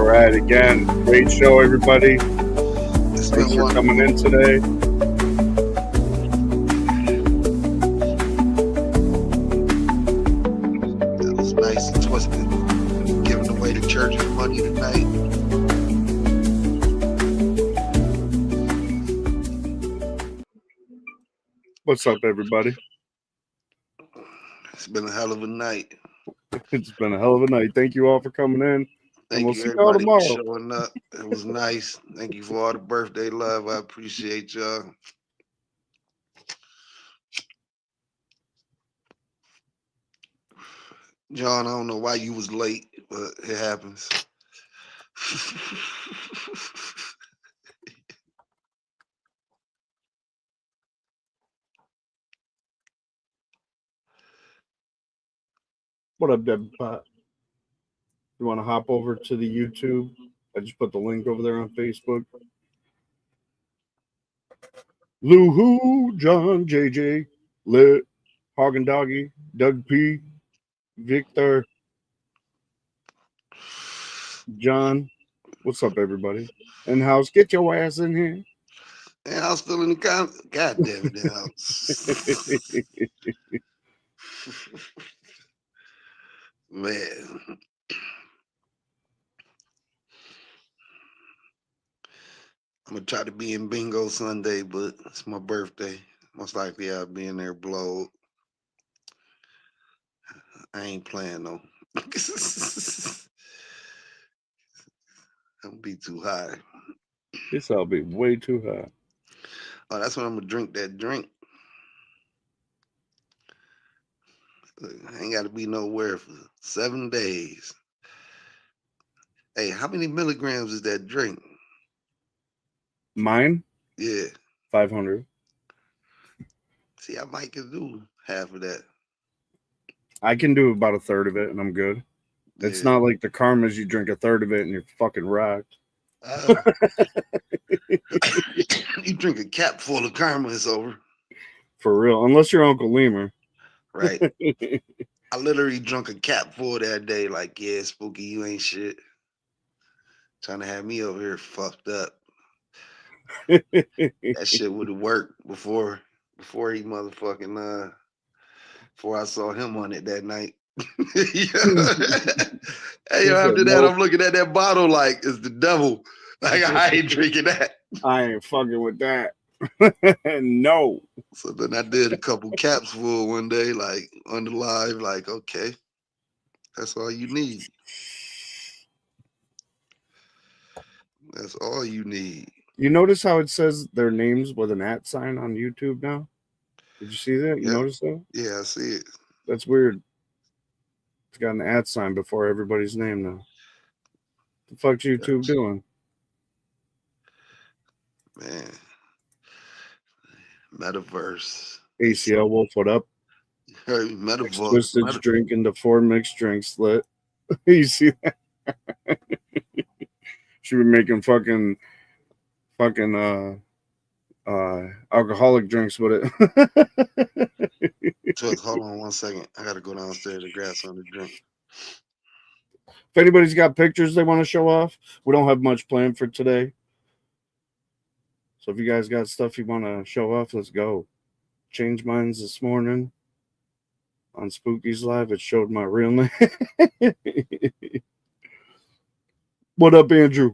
right, again, great show, everybody. Thanks for coming in today. That was nice and twisted. Giving away the church's money tonight. What's up, everybody? It's been a hell of a night. It's been a hell of a night. Thank you all for coming in. Thank we'll you, see y'all everybody, for tomorrow. showing up. It was nice. Thank you for all the birthday love. I appreciate y'all. John, I don't know why you was late, but it happens. What up, Deb Pot? You want to hop over to the YouTube? I just put the link over there on Facebook. Lou Who, John, JJ, Lit, Hagen Doggy, Doug P, Victor, John. What's up, everybody? In house, get your ass in here. And I was still in the God damn it, the house. Man. I'm gonna try to be in bingo Sunday, but it's my birthday. Most likely I'll be in there blowed. I ain't playing though. I'm gonna be too high. This will be way too high. Oh, that's when I'm gonna drink that drink. I ain't gotta be nowhere for 7 days. Hey, how many milligrams is that drink? Mine? Yeah. 500. See, I might can do half of that. I can do about a third of it, and I'm good. It's not like the Karmas, you drink a third of it and you're fucking rocked. You drink a cap full of Karma, it's over. For real, unless you're Uncle Lemur. Right. I literally drunk a cap full that day. Like, yeah, Spooky, you ain't shit. Trying to have me over here fucked up. That shit would have worked before he motherfucking before I saw him on it that night. Hey, after that, I'm looking at that bottle like it's the devil. Like, I ain't drinking that. I ain't fucking with that. No. So then I did a couple caps full one day, like on the live, like, okay, that's all you need. That's all you need. You notice how it says their names with an @ sign on YouTube now? Did you see that? You notice that? Yeah, I see it. That's weird. It's got an @ sign before everybody's name now. The fuck's YouTube doing? Man. Metaverse. ACL Wolf, what up? Metaverse. Twisted drink into 4 mixed drinks lit. You see that? Should be making fucking alcoholic drinks with it. Hold on 1 second. I gotta go downstairs to grab something to drink. If anybody's got pictures they want to show off, we don't have much planned for today. So if you guys got stuff you want to show off, let's go. Changed mines this morning on Spooky's Live. It showed my real name. What up, Andrew?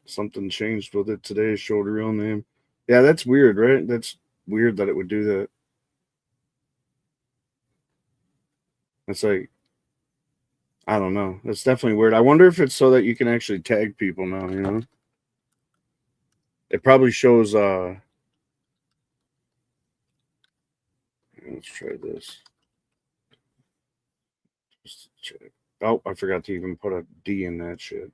Something changed with it today. Showed a real name. Yeah, that's weird, right? That's weird that it would do that. It's like, I don't know. That's definitely weird. I wonder if it's so that you can actually tag people now, you know? It probably shows, let's try this. Just check. Oh, I forgot to even put a D in that shit.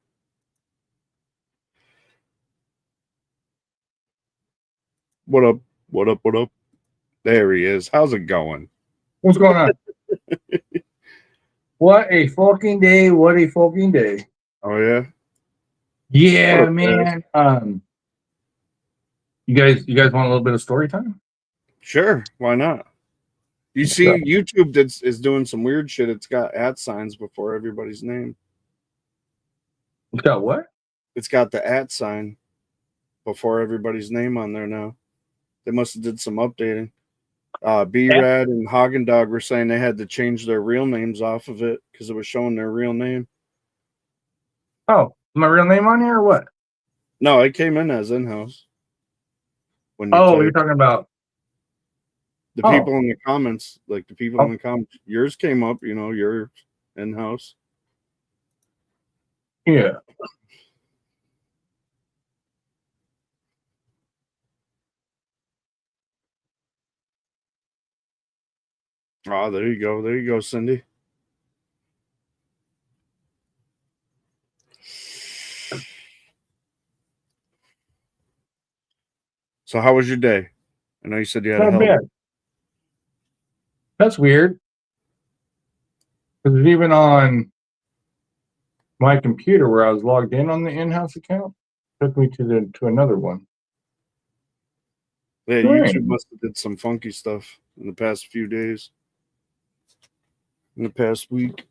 What up? What up? What up? There he is. How's it going? What's going on? What a fucking day. What a fucking day. Oh, yeah? Yeah, man. You guys want a little bit of story time? Sure. Why not? You see, YouTube is doing some weird shit. It's got @ before everybody's name. It's got what? It's got the @ before everybody's name on there now. They must have did some updating. B-Rad and Hagen Dog were saying they had to change their real names off of it because it was showing their real name. Oh, my real name on here or what? No, it came in as in-house. When You're talking about the people in the comments, like the people in the comments. Yours came up, you're in-house. Yeah. Oh, there you go. There you go, Cindy. So how was your day? I know you said you had a Not hell bad. That's weird. Because even on my computer where I was logged in on the in-house account, took me to another one. Yeah, Right. YouTube must have did some funky stuff in the past few days. In the past week.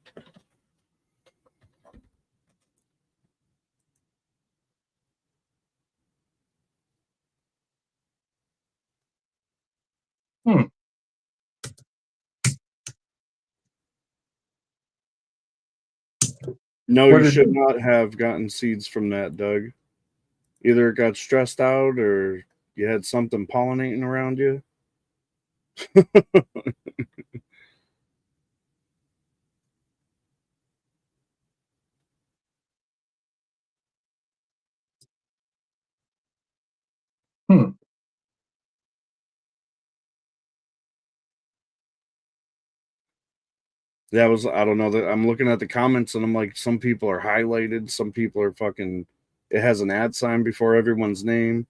No, What you did should it- not have gotten seeds from that, Doug. Either it got stressed out or you had something pollinating around you. That was, I don't know, that I'm looking at the comments and I'm like, some people are highlighted, some people are fucking, it has an @ before everyone's name.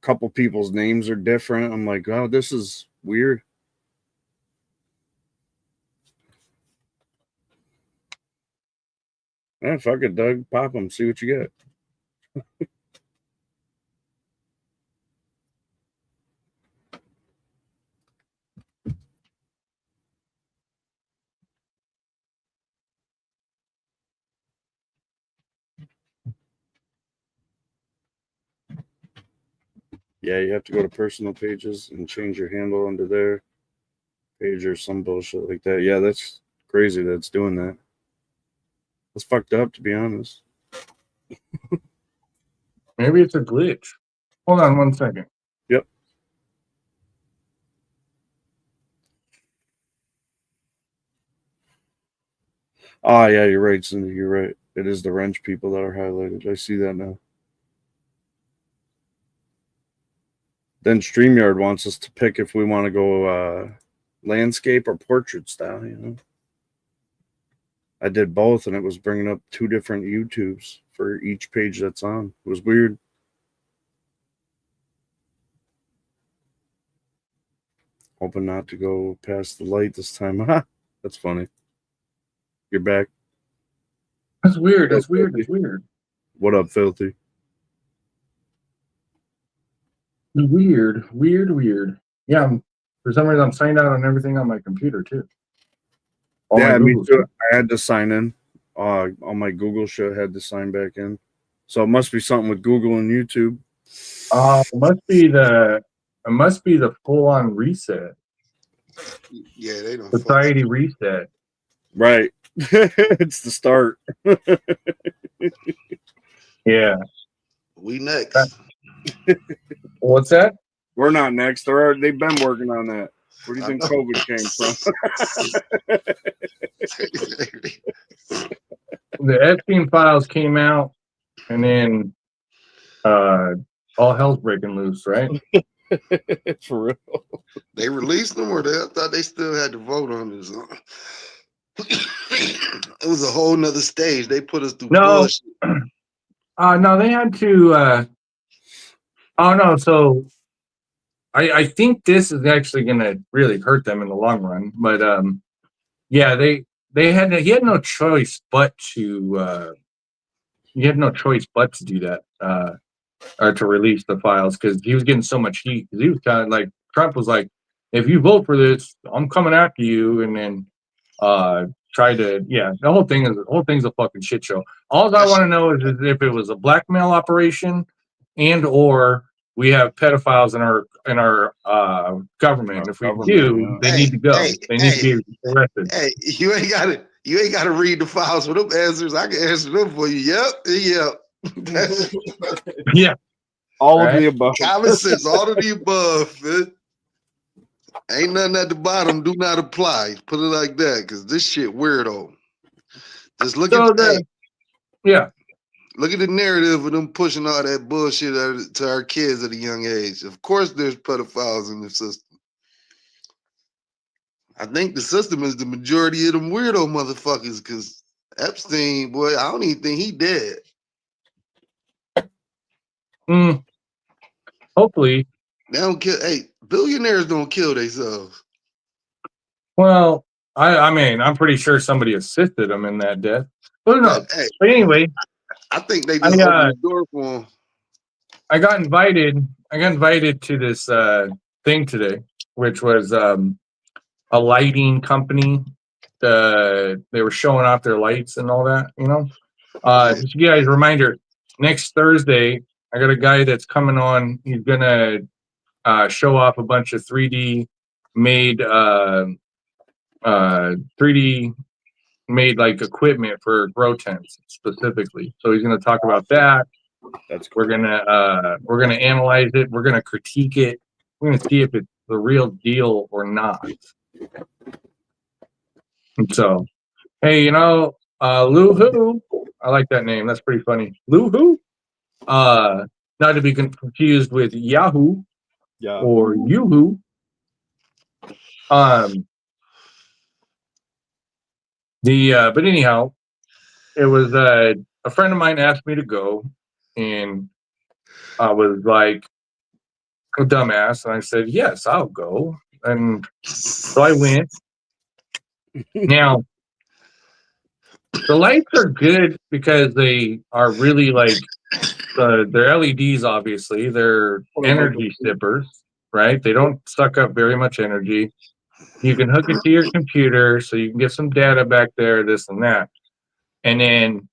A couple people's names are different. I'm like, oh, this is weird. Yeah, fuck it, Doug. Pop them, see what you get. Yeah, you have to go to personal pages and change your handle under their page or some bullshit like that. Yeah, that's crazy that it's doing that. That's fucked up, to be honest. Maybe it's a glitch. Hold on 1 second. Yep. Ah, yeah, you're right, Cindy. You're right. It is the wrench people that are highlighted. I see that now. Then StreamYard wants us to pick if we want to go landscape or portrait style, I did both, and it was bringing up 2 different YouTubes for each page that's on. It was weird. Hoping not to go past the light this time. That's funny. You're back. That's weird. It's weird. It's weird. What up, Filthy? Weird. Yeah, for some reason I'm signed out on everything on my computer too. All Yeah, my me Google too. stuff. I had to sign in. All my Google shit had to sign back in. So it must be something with Google and YouTube. It must be the full on reset. Yeah, they don't. Society reset. Right. It's the start. Yeah. We next. What's that? We're not next. They've been working on that. Where do you think COVID came from? The Epstein files came out, and then all hell's breaking loose, right? For real. They released them, or I thought they still had to vote on this. It was a whole nother stage. They put us through bullshit. No, they had to. Oh no, so I think this is actually going to really hurt them in the long run. But yeah, he had no choice but to. He had no choice but to do that, or to release the files because he was getting so much heat. Because he was kind of like Trump was like, if you vote for this, I'm coming after you, and then try to the whole thing's a fucking shit show. All I want to know is if it was a blackmail operation and or we have pedophiles in our government. If we do, they need to go. They need to be arrested. Hey, you ain't gotta read the files for them answers. I can answer them for you. Yep. Yeah. All of the above. Common sense, all of the above, man. Ain't nothing at the bottom. Do not apply. Put it like that, because this shit weirdo. Just look at look at the narrative of them pushing all that bullshit to our kids at a young age. Of course, there's pedophiles in the system. I think the system is the majority of them weirdo motherfuckers. Because Epstein, boy, I don't even think he dead. Hopefully. They don't kill. Hey, billionaires don't kill themselves. Well, I mean, I'm pretty sure somebody assisted them in that death. But no. But anyway, I think they just opened the door for them. I got invited to this thing today, which was a lighting company. They were showing off their lights and all that, you know. Just to give you guys a reminder, next Thursday, I got a guy that's coming on. He's gonna show off a bunch of 3D made 3D made like equipment for grow tents specifically. So he's gonna talk about that. That's cool. We're gonna analyze it. We're gonna critique it. We're gonna see if it's the real deal or not. And so, hey, you know, Lou Who, I like that name. That's pretty funny. Lou Who, not to be confused with Yahoo or Yoo-hoo. But anyhow, it was a friend of mine asked me to go, and I was like a dumbass, and I said yes, I'll go, and so I went. Now, the lights are good because they are really like they're LEDs. Obviously, they're energy sippers, right? They don't suck up very much energy. You can hook it to your computer so you can get some data back there, this and that. And then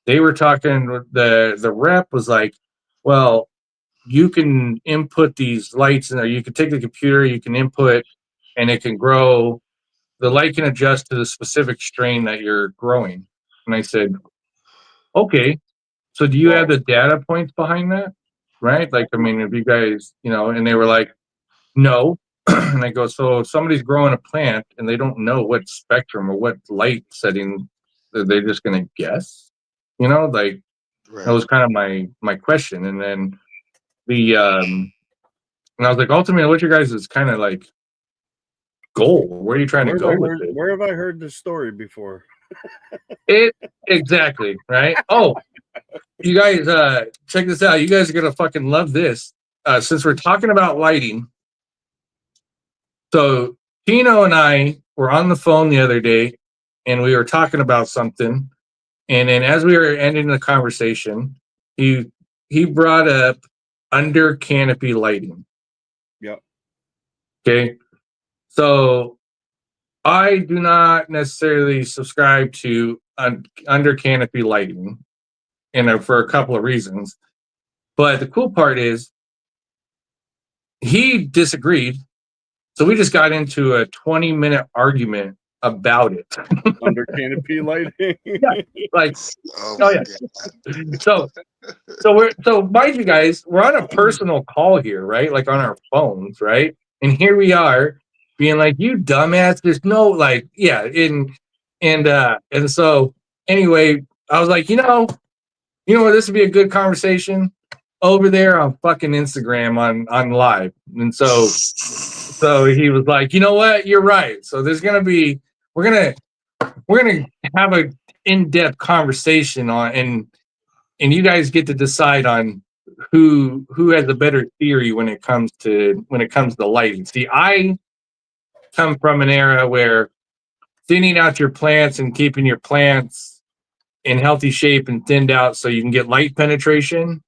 they were talking, the rep was like, well, you can input these lights in there. You can take the computer, you can input, and it can grow. The light can adjust to the specific strain that you're growing. And I said, okay, so do you have the data points behind that? Right? Like, I mean, if you guys, you know, and they were like, no. And I go, so if somebody's growing a plant and they don't know what spectrum or what light setting, are they just going to guess? You know, like that was kind of my question. And then and I was like, ultimately, what you guys is kind of like goal? Where are you trying to go with it? Where have I heard this story before? Exactly, right? Oh, you guys, check this out. You guys are gonna fucking love this. Since we're talking about lighting, so Tino and I were on the phone the other day, and we were talking about something. And then as we were ending the conversation, he brought up under canopy lighting. Yep. Okay. So I do not necessarily subscribe to under canopy lighting, for a couple of reasons. But the cool part is he disagreed. So we just got into a 20-minute argument about it. Under canopy lighting. Yeah, like, oh yeah. So mind you guys, we're on a personal call here, right? Like on our phones, right? And here we are being like, you dumbass, there's no like, yeah, and so anyway, I was like, you know what, this would be a good conversation over there on fucking Instagram on live. And so he was like, you know what, you're right. So there's gonna be we're gonna have a in-depth conversation on and you guys get to decide on who has a better theory when it comes to lighting. See, I come from an era where thinning out your plants and keeping your plants in healthy shape and thinned out so you can get light penetration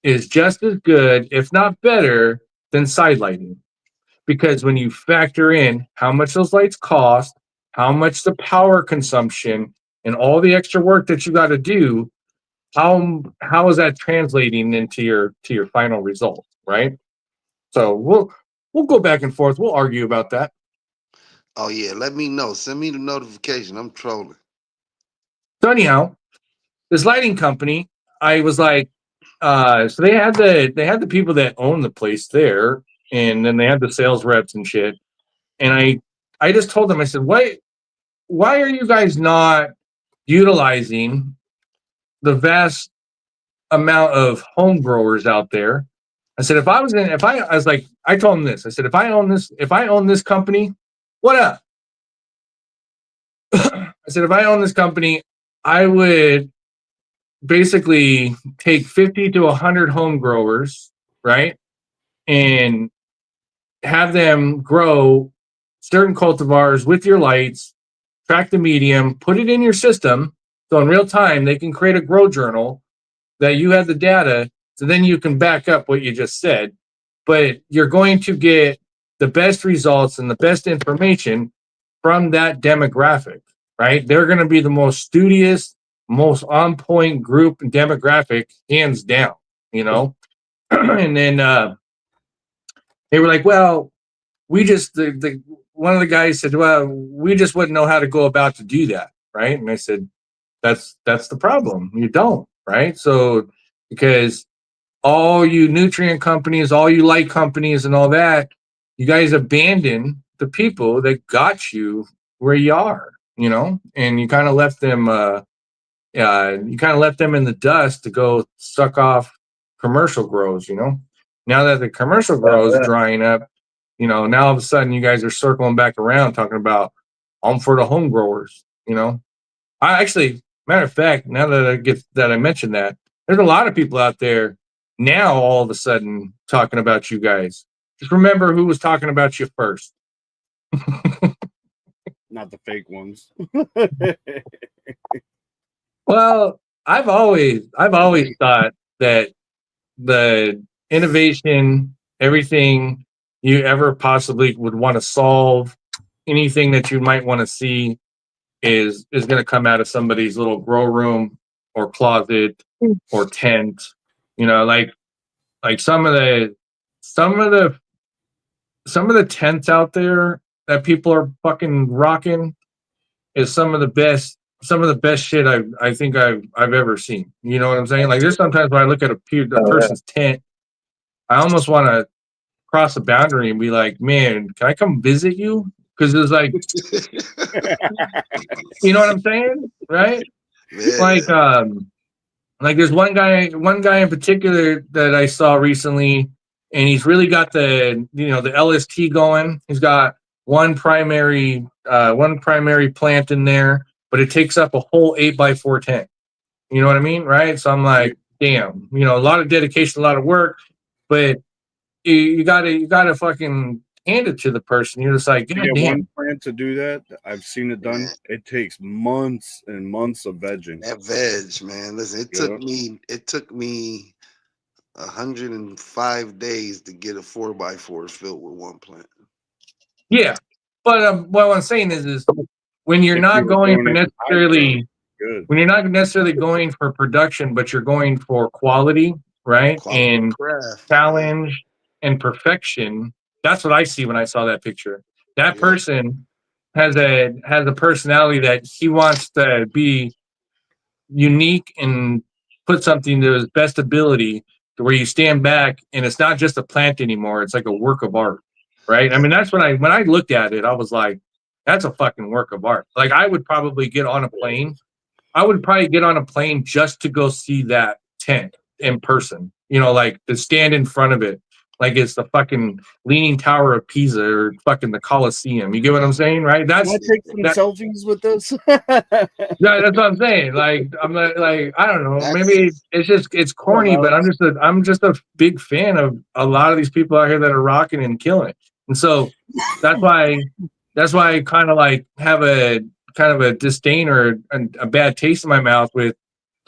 is just as good, if not better, than side lighting. because when you factor in how much those lights cost, how much the power consumption, and all the extra work that you got to do, how is that translating into your final result, right? So we'll go back and forth. We'll argue about that. Oh yeah, let me know. Send me the notification. I'm trolling. So anyhow, this lighting company, I was like, so they had the people that own the place there, and then they had the sales reps and shit. And I just told them, I said, why are you guys not utilizing the vast amount of home growers out there? I said, I was like, I told them this. I said, if I own this company, what up? I said, if I own this company, I would basically take 50 to 100 home growers, right? And have them grow certain cultivars with your lights, track the medium, put it in your system. So in real time, they can create a grow journal that you have the data. So then you can back up what you just said. But you're going to get the best results and the best information from that demographic, right? They're going to be the most studious, most on point group and demographic, hands down, you know? And then they were like, well, we just, one of the guys said, well, we just wouldn't know how to go about to do that, right? And I said, that's the problem. You don't, right? So, because all you nutrient companies, all you light companies and all that, you guys abandon the people that got you where you are, you know, and you kind of left them, in the dust to go suck off commercial grows, you know. Now that the commercial grows drying up, you know, now all of a sudden you guys are circling back around talking about for the home growers, you know. I actually, matter of fact, now that I mentioned that, there's a lot of people out there now all of a sudden talking about you guys. Just remember who was talking about you first. Not the fake ones. Well, I've always thought that the innovation, everything you ever possibly would want to solve, anything that you might want to see is going to come out of somebody's little grow room or closet or tent. You know, like some of the tents out there that people are fucking rocking is some of the best shit I think I've ever seen. You know what I'm saying? Like there's sometimes when I look at a person's tent, I almost want to cross the boundary and be like, man, can I come visit you? Because it's like, you know what I'm saying, right? Man. Like there's one guy in particular that I saw recently, and he's really got the LST going. He's got one primary plant in there, but it takes up a whole 8x4 tent. You know what I mean, right? So I'm like, damn, you know, a lot of dedication, a lot of work, but you gotta fucking hand it to the person. You're just like, God You get damn. one plant to do that. I've seen it done. Man. It takes months and months of vegging. That veg, man. Listen, it took me 105 days to get a 4x4 filled with one plant. Yeah, but what I'm saying is when you're not going for necessarily good. When you're not necessarily going for production, but you're going for quality, right? And craft, challenge and perfection. That's what I see when I saw that picture. That person has a personality that he wants to be unique and put something to his best ability to where you stand back and it's not just a plant anymore. It's like a work of art, right? I mean, that's when I looked at it, I was like, that's a fucking work of art. Like I would probably get on a plane. I would probably get on a plane just to go see that tent in person, you know, like to stand in front of it. Like it's the fucking Leaning Tower of Pisa or fucking the Colosseum. You get what I'm saying, right? Can I take some selfies with this? Yeah, that's what I'm saying. Like I'm not, like I don't know. Maybe it's corny, but I'm just a big fan of a lot of these people out here that are rocking and killing it. And so that's why I kind of like have a kind of a disdain or a bad taste in my mouth with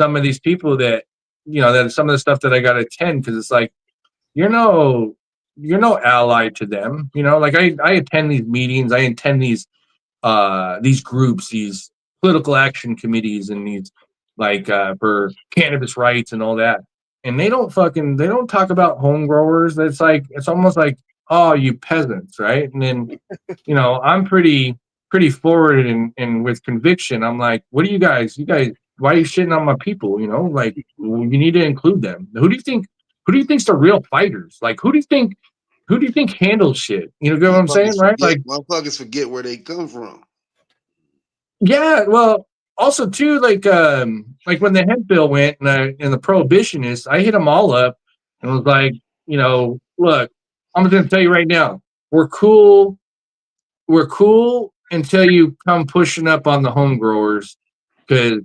some of these people that, you know, that some of the stuff that I got to attend, because it's like, you're no ally to them. Like I attend these meetings, I attend these groups, these political action committees, and these like for cannabis rights and all that. And they don't talk about home growers. It's almost like, oh, you peasants, right? And then I'm pretty forward and with conviction. I'm like, what do you guys, why are you shitting on my people? Like, you need to include them. Who do you think's the real fighters? Like, who do you think handles shit? You know what I'm saying, right? Like, motherfuckers forget where they come from. Yeah, well, also too, like when the hemp bill went and the prohibitionists, I hit them all up and was like, look, I'm going to tell you right now, we're cool until you come pushing up on the home growers, because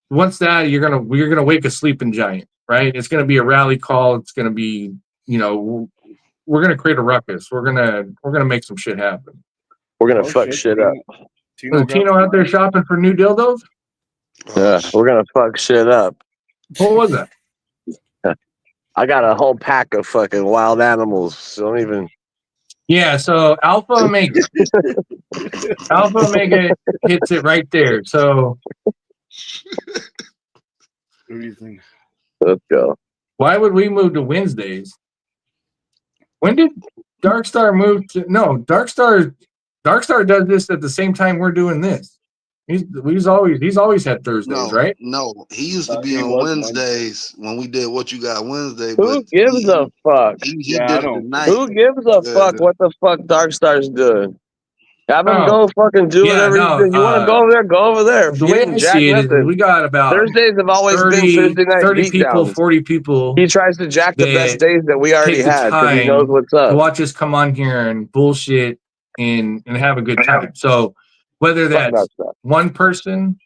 once that you're gonna wake a sleeping giant, right? It's gonna be a rally call. It's gonna be we're gonna create a ruckus. We're gonna make some shit happen. We're gonna fuck shit up. Tino out there shopping for new dildos? Yeah, we're gonna fuck shit up. What was that? I got a whole pack of fucking wild animals. So don't even. Yeah, so Alpha Omega. Alpha Omega hits it right there. So What do you think? Let's go. why would we move to Wednesdays? When did Darkstar move to? No, Darkstar does this at the same time we're doing this. He's always had Thursdays, right? No, he used to be on Wednesdays when we did What You Got Wednesday. Who gives a fuck? He did it tonight. Who gives a fuck what the fuck Darkstar's doing? Have him go fucking do whatever you do. You want to go over there? Go over there. The way I see it is we got about Thursdays have always been Thursday night 30 people, 40 people. He tries to jack the best days that we already had because he knows what's up. To watch us come on here and bullshit and have a good time. So whether that's one person,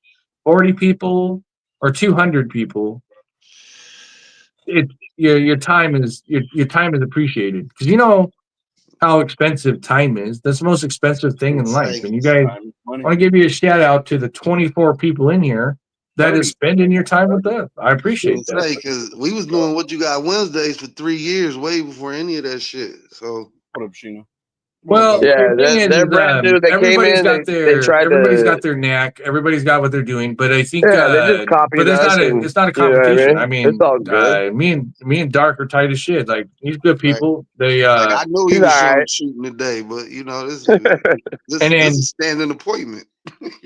40 people, or 200 people, your time is appreciated, because you know how expensive time is. That's the most expensive thing in life. And you guys, I want to give you a shout out to the 24 people in here that is spending your time with us. I appreciate that. Because we was doing What You Got Wednesdays for 3 years, way before any of that shit. So what up, Sheena? Well, yeah, they're brand new. They came in. Everybody's got their knack. Everybody's got what they're doing. But I think, they just copied but it's not a competition. I mean, it's all good. Me and Dark are tight as shit. Like, these good people. Right. They I knew he was shooting today, but this is a standing appointment.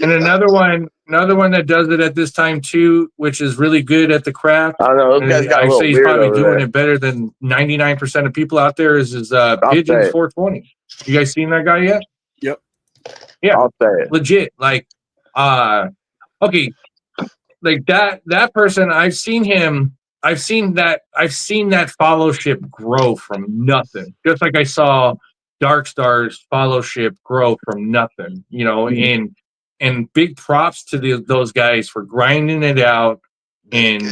And another one that does it at this time too, which is really good at the craft. I know those guys got a he's probably doing it better than 99% of people out there. Is Pigeons 420. You guys seen that guy yet? Yep. Yeah. I'll say it. Legit. Like, okay. Like that person, I've seen that followship grow from nothing. Just like I saw Darkstar's followship grow from nothing, and big props to those guys for grinding it out and,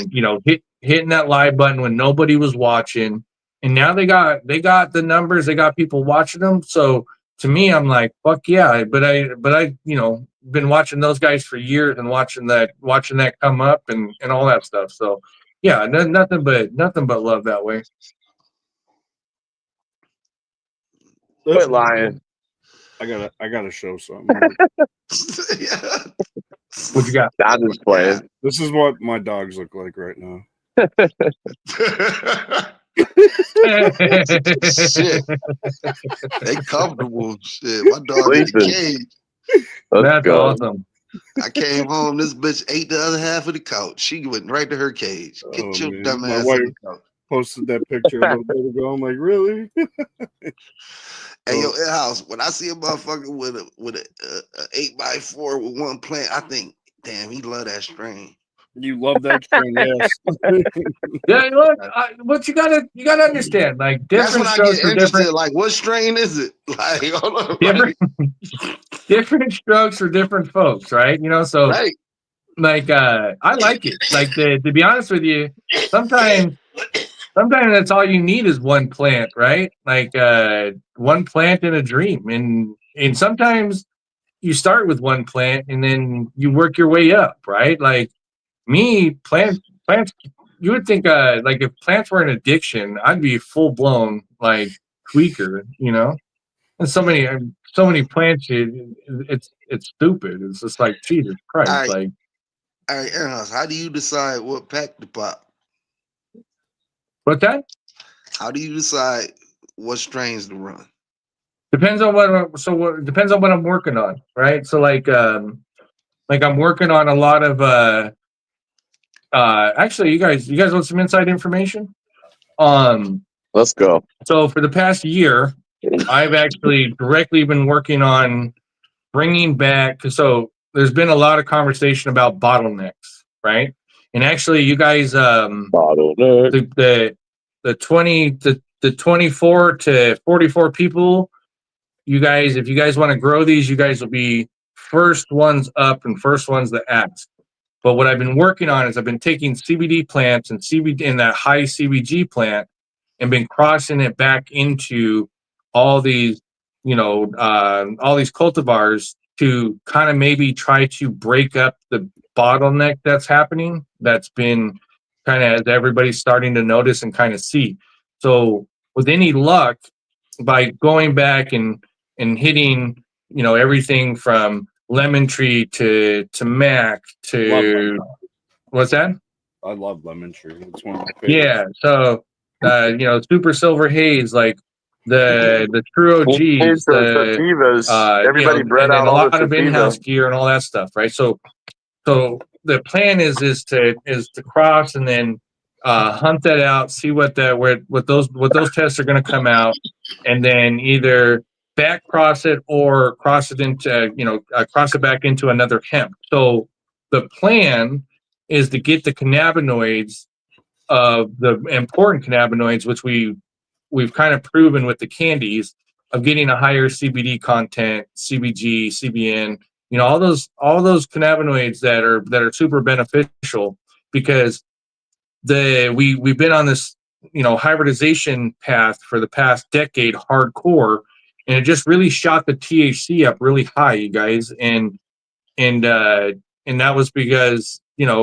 hitting that live button when nobody was watching. And now they got the numbers, they got people watching them. So to me, I'm like, fuck yeah. But I been watching those guys for years and watching that come up and all that stuff. So yeah, nothing but love that way. Quit lying. I gotta show something. What you got? I'm just playing. This is what my dogs look like right now. Shit. They comfortable. Shit. My dog in the cage. That's awesome. I came home. This bitch ate the other half of the couch. She went right to her cage. Get your dumb ass on the couch. Posted that picture a little bit ago. I'm like, really? Hey, yo, in house, when I see a motherfucker with a 8x4 with one plant, I think, damn, he love that strain. You love that strain, yes. Yeah, look, but you gotta understand, like, different strokes are different. Like, what strain is it? Like, hold on, different strokes for different folks, right? So right. Like, I like it. Like, to be honest with you, sometimes that's all you need is one plant, right? Like, one plant and a dream. And sometimes you start with one plant and then you work your way up, right? Like me, plants, you would think, like if plants were an addiction, I'd be full blown like tweaker, you know. And so many plants. It's stupid. It's just like Jesus Christ. All right, Like, all right, Aaronhouse, how do you decide what pack to pop? what's that? How do you decide what strains to run? Depends on what depends on what I'm working on, right? So like I'm working on a lot of actually you guys want some inside information? Let's go. So for the past year, I've actually directly been working on bringing back. So there's been a lot of conversation about bottlenecks, right? And actually, you guys, Bottleneck. the 24 to 44 people, you guys, if you guys want to grow these, you guys will be first ones up and first ones that ask. But what I've been working on is I've been taking CBD plants and CBD in that high CBG plant and been crossing it back into all these, all these cultivars to kind of maybe try to break up the bottleneck that's happening. That's been kind of, as everybody's starting to notice and kind of see. So with any luck, by going back and hitting, everything from Lemon Tree to Mac to what's that? I love Lemon Tree. It's one of my favorites. Yeah. So Super Silver Haze, like the True OGs, Everybody bred out a all lot the of in-house gear and all that stuff, right? So the plan is to cross and then hunt that out, see what those tests are going to come out, and then either back cross it or cross it into cross it back into another hemp. So the plan is to get the cannabinoids of the important cannabinoids, which we've kind of proven with the candies, of getting a higher CBD content, CBG, CBN, all those cannabinoids that are super beneficial, because we've been on this hybridization path for the past decade, hardcore, and it just really shot the THC up really high, you guys, and that was because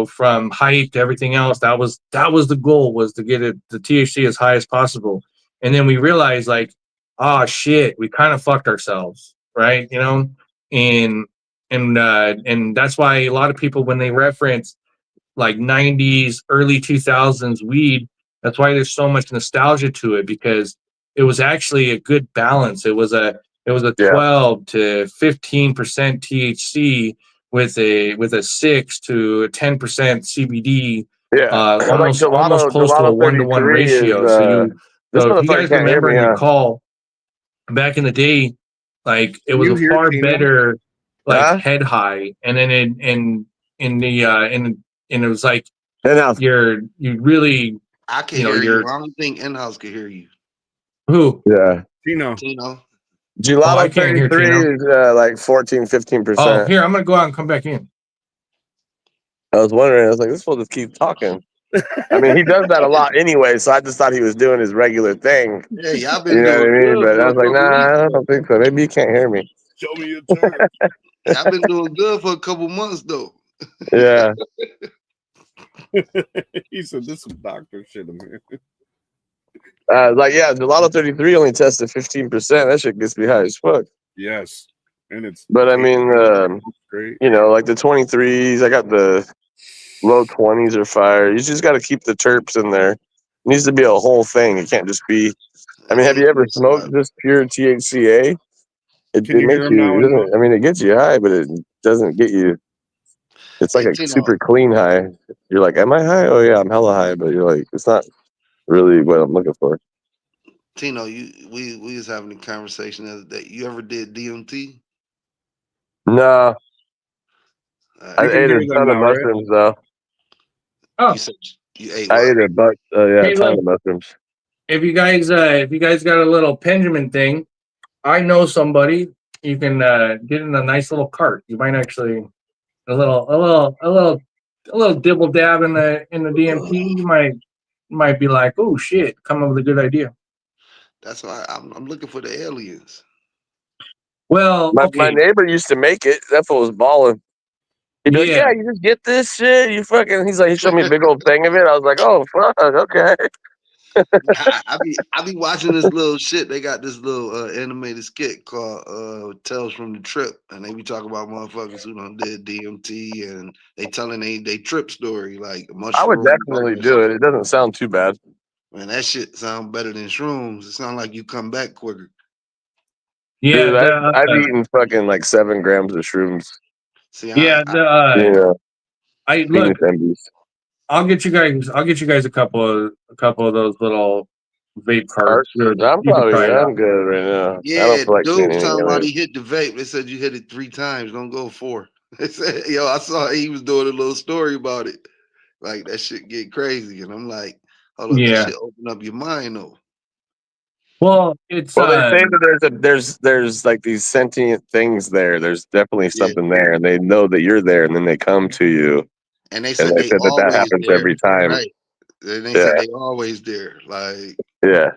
from height to everything else, that was the goal, was to get the THC as high as possible. And then we realized, like, oh shit, we kind of fucked ourselves, right? And that's why a lot of people, when they reference like 90s, early 2000s weed, that's why there's so much nostalgia to it, because it was actually a good balance. It was a 12 to 15% THC with a 6 to 10% CBD. Almost close to a 1-to-1 ratio. So if you guys remember and recall, back in the day, like, it was a far better head high, and then and it was like you really. I can hear you. I don't think in-house can hear you. Who? Yeah. Tino. Gelato 33 is like 14-15%. Oh, here, I'm gonna go out and come back in. I was wondering. I was like, this fool just keeps talking. I mean, he does that a lot anyway, so I just thought he was doing his regular thing. Yeah, I've been you know what I mean? good. But I was like, nah, I don't think so. Maybe you can't hear me. Show me your turn. I've been doing good for a couple months though. Yeah. He said, "This is doctor shit, man." Gelato 33 only tested 15%. That shit gets me high as fuck. Yes, and it's. But I mean, great. Like the 23s, I got the low 20s are fire. You just got to keep the terps in there. It needs to be a whole thing. It can't just be. I mean, have you ever smoked just pure THCA? It makes you. I mean, it gets you high, but it doesn't get you. It's like a super clean high. You're like, am I high? Oh yeah, I'm hella high. But you're like, it's not really what I'm looking for. Tino, we was having a conversation the other day. You ever did DMT? No. I ate a ton of mushrooms though. Oh, you ate? I ate a ton of mushrooms. If you guys got a little Benjamin thing, I know somebody. You can get in a nice little cart. You might actually a little dibble dab in the DMT. You might be like, oh shit, come up with a good idea. That's why I'm looking for the aliens. Well, my neighbor used to make it. That fool was balling. He'd be like, yeah, you just get this shit. You fucking. He's like, he showed me a big old thing of it. I was like, oh fuck, okay. I be watching this little shit. They got this little animated skit called Tales from the Trip, and they be talking about motherfuckers who done did DMT, and they telling they trip story like I would mushroom. definitely do it. It doesn't sound too bad. Man, that shit sound better than shrooms. It sound like you come back quicker. Yeah, Dude, I've eaten fucking like 7 grams of shrooms. See, yeah. I look. Penis envies. I'll get you guys a couple of those little vape carts. I'm You can try it out. I'm good right now. I yeah, don't feel like dude getting was any talking of about it. he hit the vape. They said you hit it 3 times. Don't go 4. They said, yo, I saw he was doing a little story about it. Like that shit get crazy, and I'm like, hold up, that Yeah. shit open up your mind though. Well, it's Well, they say that there's like these sentient things there. There's definitely Yeah. something there, and they know that you're there, and then they come to you. And they And said they they said that always happens there, every time. right? And they Yeah. said they always there. Like Yeah.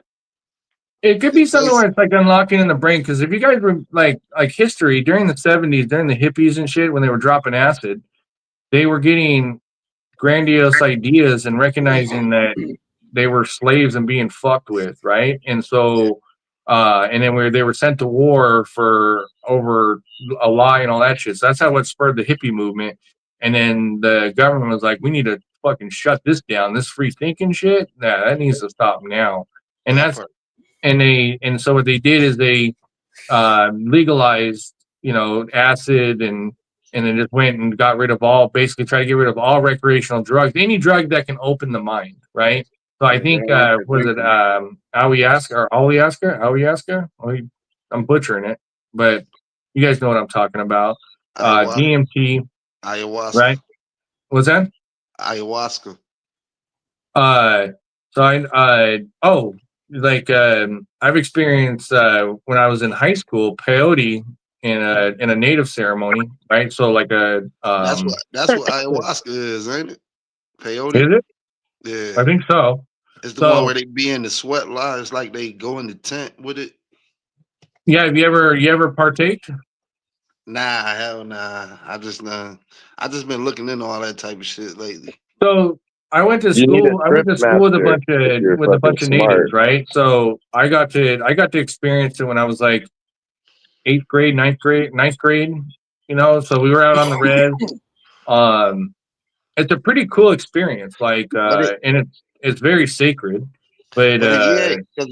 It could be It's something nice. where it's like unlocking in the brain. Because if you guys were like history during the 70s, during the hippies and shit, when they were dropping acid, they were getting grandiose ideas and recognizing that they were slaves and being fucked with, right? And so, and then they were sent to war for over a lie and all that shit. So that's how it spurred the hippie movement. And then the government was like, we need to fucking shut this down. This free thinking shit, nah, that needs to stop now. And that that's part. and so what they did is they legalized, acid and then just went and got rid of basically try to get rid of all recreational drugs, any drug that can open the mind, right? So I think was it Ayahuasca? I'm butchering it, but you guys know what I'm talking about. DMT, Ayahuasca. right? What's that? Ayahuasca. So I've experienced when I was in high school peyote in a native ceremony, right? So like That's what ayahuasca is, ain't it? Peyote. Is it? Yeah. I think so. It's the one where they be in the sweat lodge. It's like they go in the tent with it. Yeah, have you ever partake? Nah, hell nah. I just been looking into all that type of shit lately. So I went to You need a school. I went to trip school with a master if bunch you're of natives, smart. right? So I got to experience it when I was like 8th grade, 9th grade. So we were out on the res. It's a pretty cool experience. Like, and it's very sacred. But because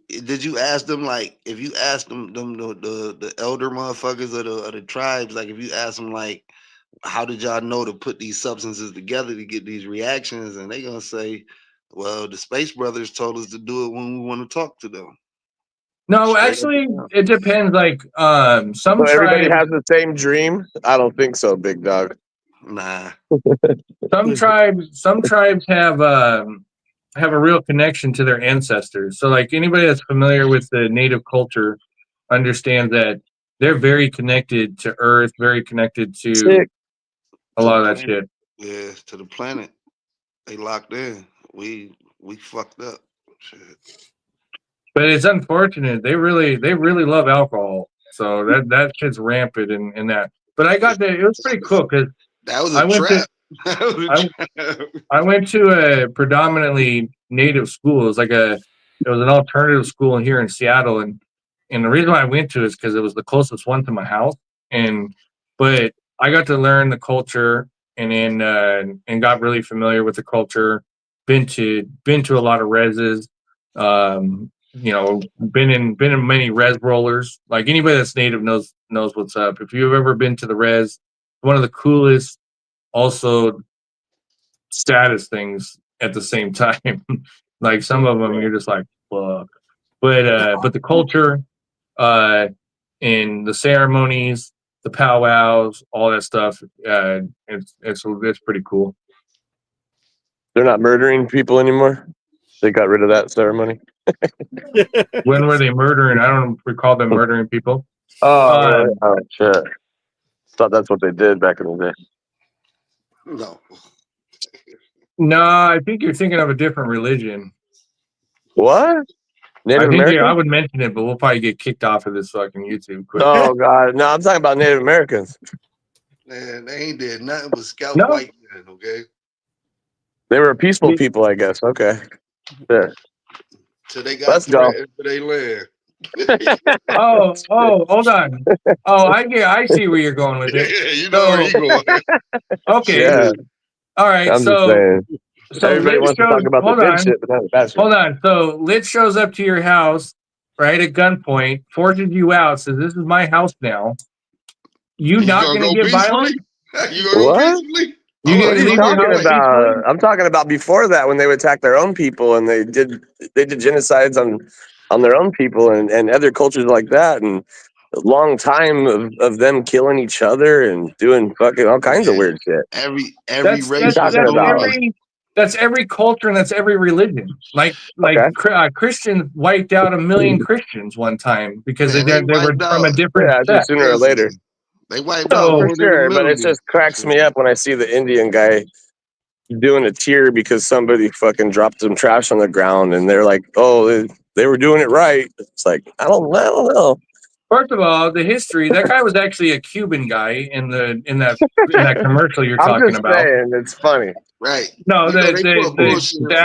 did you ask them, like, if you ask them the elder motherfuckers of the tribes, like if you ask them like, how did y'all know to put these substances together to get these reactions, and they gonna say, well, the Space Brothers told us to do it when we want to talk to them. no, Straight actually, up. it depends. Like, some So everybody tribes, has the same dream? I don't think so, big dog. Nah. some tribes have a real connection to their ancestors. So, like anybody that's familiar with the native culture understands that they're very connected to Earth, very connected to Sick. a lot of that shit. Yeah, to the planet. They locked in. We fucked up. Shit. But it's unfortunate. They really love alcohol. So that shit's rampant in that. But it was pretty cool because That was I a went trap. I went to a predominantly native school. It was an alternative school here in Seattle, and the reason why I went to it is because it was the closest one to my house, but I got to learn the culture and then and got really familiar with the culture. Been to a lot of reses. Been in many res rollers. Like anybody that's native knows what's up. If you've ever been to the res, one of the coolest, also status things at the same time. Like some of them, you're just like, fuck. But the culture, and the ceremonies, the powwows, all that stuff, it's pretty cool. They're not murdering people anymore? They got rid of that ceremony? When were they murdering? I don't recall them murdering people. Oh, really? Oh, shit. Thought that's what they did back in the day. No. No, I think you're thinking of a different religion. What? Native Americans? I would mention it, but we'll probably get kicked off of this fucking YouTube quick. Oh, God. No, I'm talking about Native Americans. Man, they ain't did nothing but scout No. white men, okay? They were peaceful people, I guess. Okay. Yeah. till they got Let's go. threatened for their land. Oh, hold on. Oh, I see where you're going with it. You know where he going. Okay. Yeah, All right. I'm just saying. So Everybody Lit wants to shows, talk about the hold good on. shit, but not the bad shit. Hold on. So Lit shows up to your house, right, at gunpoint, forces you out, says, "This is my house now." You not gonna going go to get violent? You gonna What? go peacefully? You I'm gonna What are you leave your talking house about? peacefully? I'm talking about before that when they would attack their own people and they did genocides on their own people and other cultures like that, and a long time of them killing each other and doing fucking all kinds of weird shit. Every That's race was talking about? that's every culture and that's every religion. Like Okay. Christians wiped out 1 million Christians one time because Man, they they were wiped from a out- different Yeah, just sect. sooner or later. They wiped So- out For more than sure, a but it million. just cracks me up when I see the Indian guy doing a tear because somebody fucking dropped some trash on the ground and they're like, oh, they were doing it right. It's like, I don't know. First of all, the history, that guy was actually a Cuban guy in that commercial you're I'm talking just about. saying, it's funny. Right. No, You know, they put bullshit in the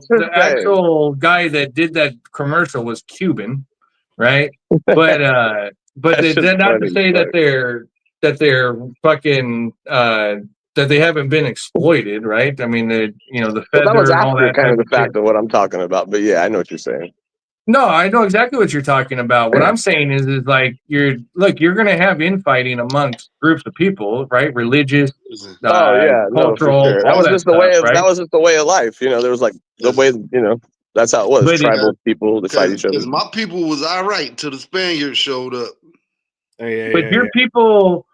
front. actual guy that did that commercial was Cuban, right? But That's they're just not to funny, say but- that they're fucking that they haven't been exploited, right? I mean, the Well, feather that was and all after that kind type of the of fact shit. of what I'm talking about. But yeah, I know what you're saying. No, I know exactly what you're talking about. What I'm saying is like you're gonna have infighting amongst groups of people, right? Religious, Oh yeah, no, for cultural, sure. That all was that just the stuff, way of right? that was just the way of life. You know, there was like the way, you know, that's how it was. But Tribal people to fight each other. Because my people was all right till the Spaniards showed up. But your people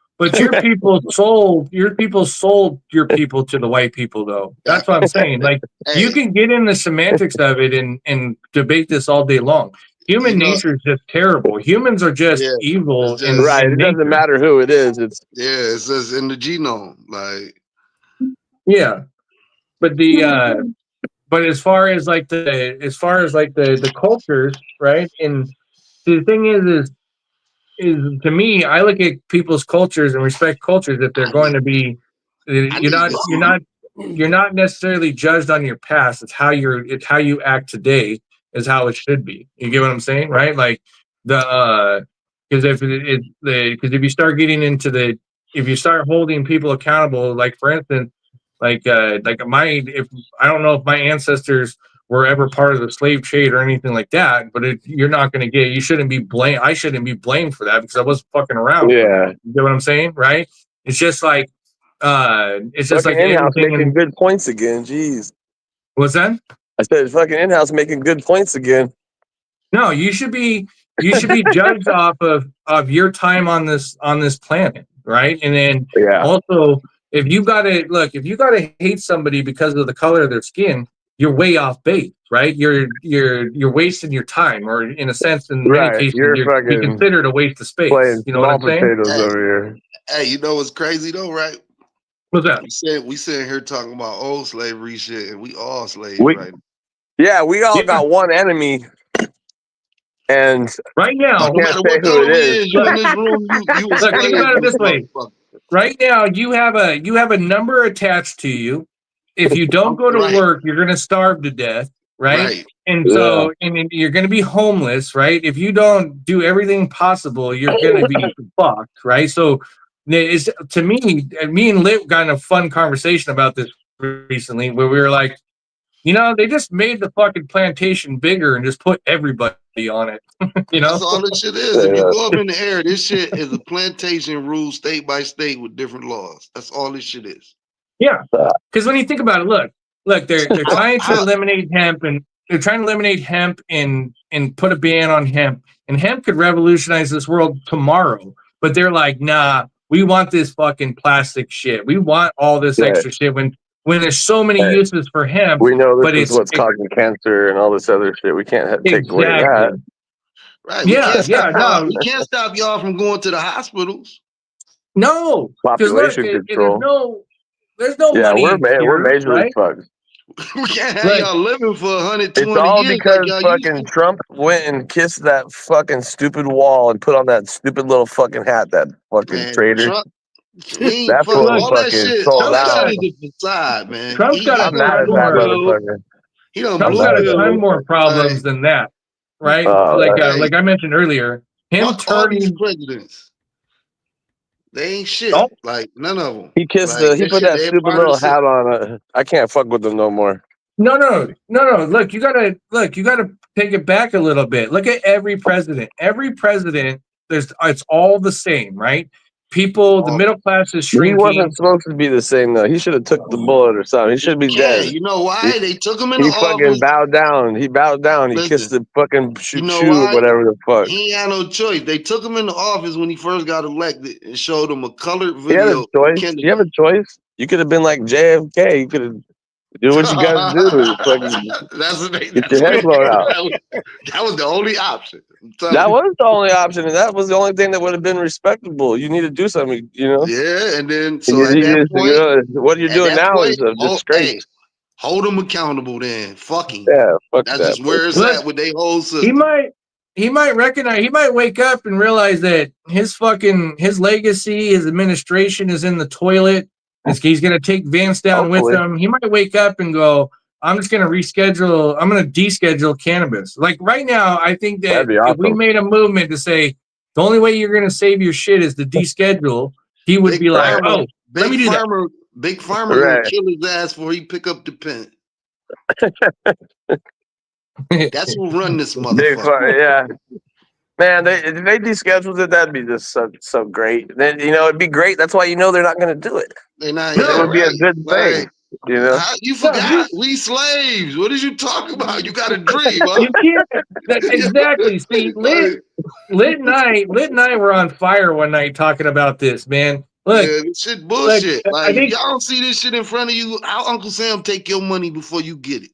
sold your people to the white people, though. That's what I'm saying. Like you can get in the semantics of it and debate this all day long. Human nature is just terrible. Humans are just evil, and Right. It doesn't matter who it is. It's it says in the genome, like yeah. But but as far as the cultures, right? And the thing is to me, I look at people's cultures and respect cultures that they're going to be. You're not necessarily judged on your past. It's how you act today is how it should be. You get what I'm saying, right? Like because if you start getting into if you start holding people accountable, like for instance, if I don't know if my ancestors were ever part of the slave trade or anything like that, but you're not going to get. You shouldn't be blamed. I shouldn't be blamed for that because I wasn't fucking around. Yeah, you get what I'm saying, right? It's just like in-house making good points again. Jeez, what's that? I said fucking in-house making good points again. No, you should be judged off of your time on this planet, right? And then also if you gotta hate somebody because of the color of their skin, you're way off base, right? You're wasting your time, or in a sense, in many cases, you're considered a waste of space. You know what I'm saying? Potatoes over here. Hey, you know what's crazy though, right? What's that? We sitting here talking about old slavery shit, and we all slaves, right? Yeah, we all got one enemy, and right now, no matter what color we is, you in this room, you look, think about it this way. Right now, you have a number attached to you. If you don't go to work, you're going to starve to death, right? And so, and you're going to be homeless, right? If you don't do everything possible, you're going to be fucked, right? So, it's to me and Lit got in a fun conversation about this recently, where we were like, they just made the fucking plantation bigger and just put everybody on it. That's all this shit is. If you go up in the air, this shit is a plantation rule state by state with different laws. That's all this shit is. Yeah, because when you think about it, look, they're trying to eliminate hemp, and they're trying to eliminate hemp and put a ban on hemp, and hemp could revolutionize this world tomorrow. But they're like, nah, we want this fucking plastic shit. We want all this extra shit when there's so many uses for hemp. We know this is what's causing cancer and all this other shit. We can't take away that. Right. No. We can't stop y'all from going to the hospitals. No. Population control. There's no money. We're majorly fucked. We can't have y'all living for 120 years. It's all because fucking Trump went and kissed that fucking stupid wall and put on that stupid little fucking hat, that fucking traitor. That's what fucking sold out. Trump's got I'm mad at that motherfucker. He done Trump's blew got a Bill. ton more problems than that, right? Like I mentioned earlier, him Fuck all these turning. presidents. They ain't shit. Oh. Like none of them. He kissed Like, he put that stupid little hat on. I can't fuck with him no more. No. Look, you gotta take it back a little bit. Look at every president. Every president, it's all the same, right? People, the middle class is He shrinking. wasn't supposed to be the same though. He should have took the bullet or something. He should be Yeah, dead. you know why? They took him in the He fucking office. bowed down. He bowed down. He Listen, kissed the fucking you know shoe or why? whatever the fuck. He ain't had no choice. They took him in the office when he first got elected and showed him a colored He had a video. choice. You have a choice. You could have been like JFK. You could have do what you gotta do. Fucking That's what they. get your head blown out. That was the only option. That was the only option, and that was the only thing that would have been respectable. You need to do something, you know. Yeah, and then And so at that point, what you're doing now is a disgrace. Hold them accountable. Then fucking Yeah, fuck that's that. just where it's at with their whole system. He might recognize. He might wake up and realize that his legacy, his administration is in the toilet. He's going to take Vance down with him. He might wake up and go, I'm just going to reschedule. I'm going to deschedule cannabis. Like right now, I think that if we made a movement to say the only way you're going to save your shit is to deschedule, he would be like, oh, let me do that. Big Pharma will kill his ass before he pick up the pen. That's who run this motherfucker. Yeah. Man, if they descheduled it, that'd be just so great. Then it'd be great. That's why they're not going to do it. They're not. It would be a good thing. You know, you forgot we slaves. What did you talk about? You got a dream, huh? You can't. Exactly. See, Lit and I were on fire one night talking about this, man. Look, this shit bullshit. Like, if y'all don't see this shit in front of you, how Uncle Sam take your money before you get it?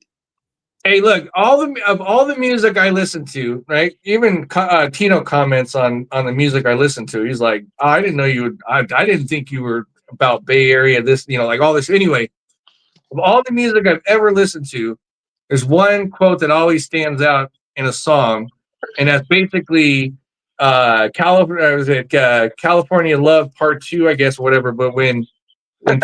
Hey, look, all the music I listen to, right? Even Tino comments on the music I listen to. He's like, oh, I didn't know you would. I didn't think you were about Bay Area. This, like all this. Anyway, of all the music I've ever listened to, there's one quote that always stands out in a song, and that's basically California Love Part 2, I guess, whatever. But when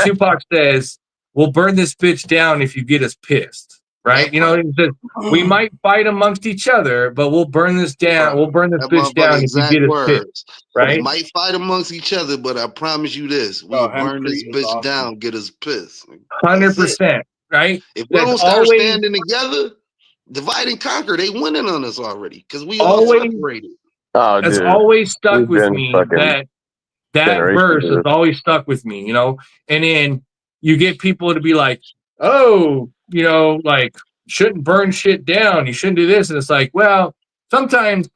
Tupac says, "We'll burn this bitch down if you get us pissed." Right? He says, we might fight amongst each other, but we'll burn this down. We'll burn this bitch down if you get us pissed. Right? We might fight amongst each other, but I promise you this: we'll burn this bitch down, get us pissed. 100%. Right? If we don't start standing together, divide and conquer, they winning on us already because we all separated. Oh, that's always stuck with me. That verse has always stuck with me. And then you get people to be like, oh, like shouldn't burn shit down. You shouldn't do this. And it's like, well, sometimes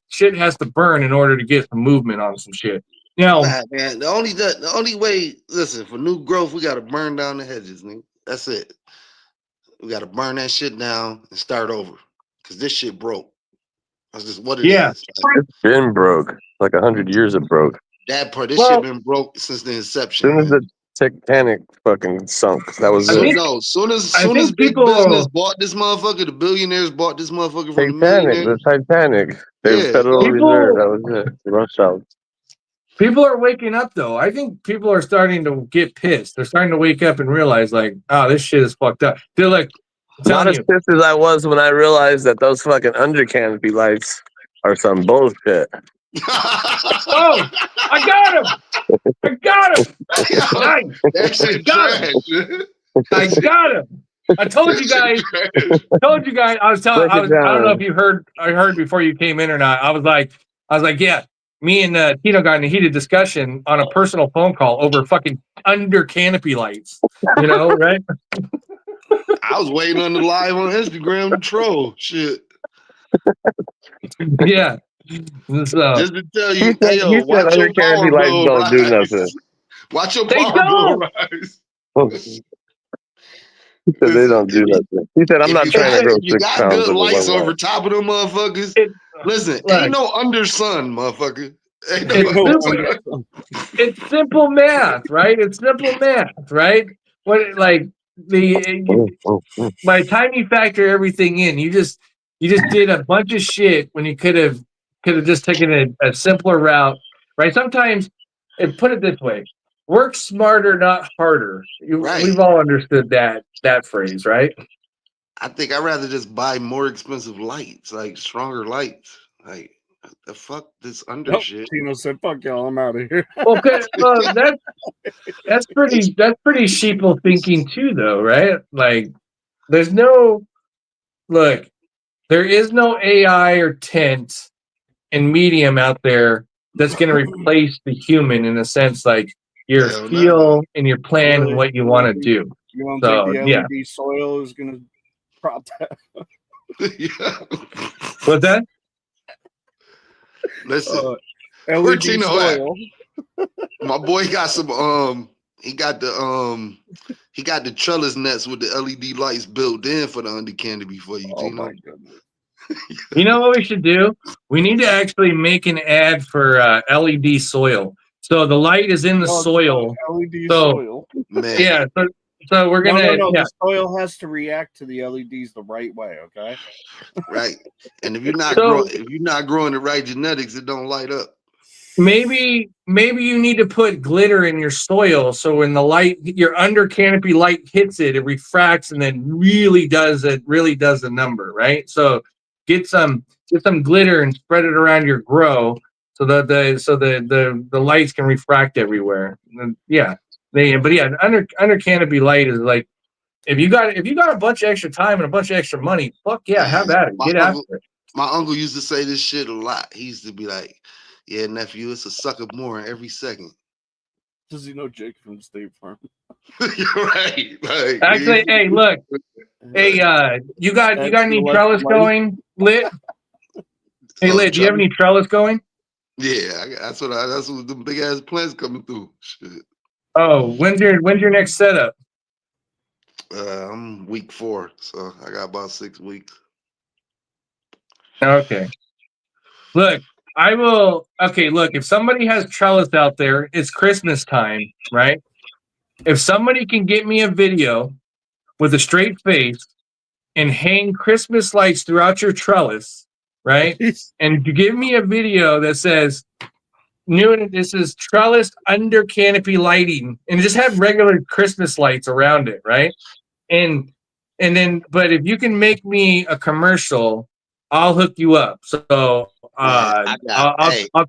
shit has to burn in order to get some movement on some shit. Man, the only way, listen, for new growth, we got to burn down the hedges, nigga. That's it. We got to burn that shit down and start over because this shit broke. That's just what it is. It's been broke. Like 100 years it broke. That part, this shit been broke since the inception. As soon as the Titanic fucking sunk, that was it. No, soon as big business bought this motherfucker, the billionaires bought this motherfucker from the Titanic. Federal Reserve, that was it. Rush out. People are waking up though. I think people are starting to get pissed. They're starting to wake up and realize, like, oh, this shit is fucked up. They're like, not as pissed as I was when I realized that those fucking under canopy lights are some bullshit. Oh, I got him! I got him! Nice. That shit trash. I got him. I told you guys. I don't know if you heard. I heard before you came in or not. I was like, yeah. Me and Tino got in a heated discussion on a personal phone call over fucking under canopy lights. Right? I was waiting on the live on Instagram to troll shit. Yeah. So, just to tell you, watch your canopy lights don't do nothing. Watch your power rise. He said they don't do nothing. He said, I'm not trying to grow 6 pounds. You got good lights over top of them motherfuckers. Listen, ain't no under sun, motherfucker. It's simple math, right? It's simple math, right? By the time you factor everything in, you just did a bunch of shit when you could have just taken a simpler route, right? Sometimes, and put it this way, work smarter, not harder. We've all understood that phrase, right? I think I'd rather just buy more expensive lights, like stronger lights. Like the fuck this under Nope. shit. Tino said, "Fuck y'all, I'm out of here." Okay, that's pretty sheeple thinking too, though, right? Like, there's no look. There is no AI or tint and medium out there that's going to replace the human in a sense, like your Hell no. feel and your plan Really? and what you want to do. You don't So, think the yeah. LED soil is gonna prop that? Yeah. What's that? Listen, LED where Tino at? soil. My boy got some he got the trellis nets with the LED lights built in for the under canopy for you, Oh Tino. my goodness. You know what we should do? We need to actually make an ad for LED soil. So the light is in the No, it's soil. LED So- soil. Man. Yeah. So we're gonna. No. Yeah. The soil has to react to the LEDs the right way. Okay. Right. And if you're not So- growing the right genetics, it don't light up. Maybe you need to put glitter in your soil so when the light, your under canopy light hits it, it refracts and then really does the number, right? So get some glitter and spread it around your grow so that the lights can refract everywhere. And under canopy light is like if you got a bunch of extra time and a bunch of extra money, fuck yeah, have at it. Get after it. My uncle used to say this shit a lot. He used to be like, "Yeah, nephew, it's a sucker more in every second." Does he know Jake from State Farm? You're right. Like, Actually, hey, look. Hey, you got any trellis going, Lit? Hey, Lit, do you have any trellis going? Yeah, that's what the big ass plants coming through. Shit. Oh, when's your next setup? I'm week 4, so I got about 6 weeks. Okay. Look, look, if somebody has trellis out there, it's Christmas time, right? If somebody can get me a video with a straight face and hang Christmas lights throughout your trellis, right? And to give me a video that says, this is trellis under canopy lighting, and just have regular Christmas lights around it, right? And then, but if you can make me a commercial, I'll hook you up. So I'll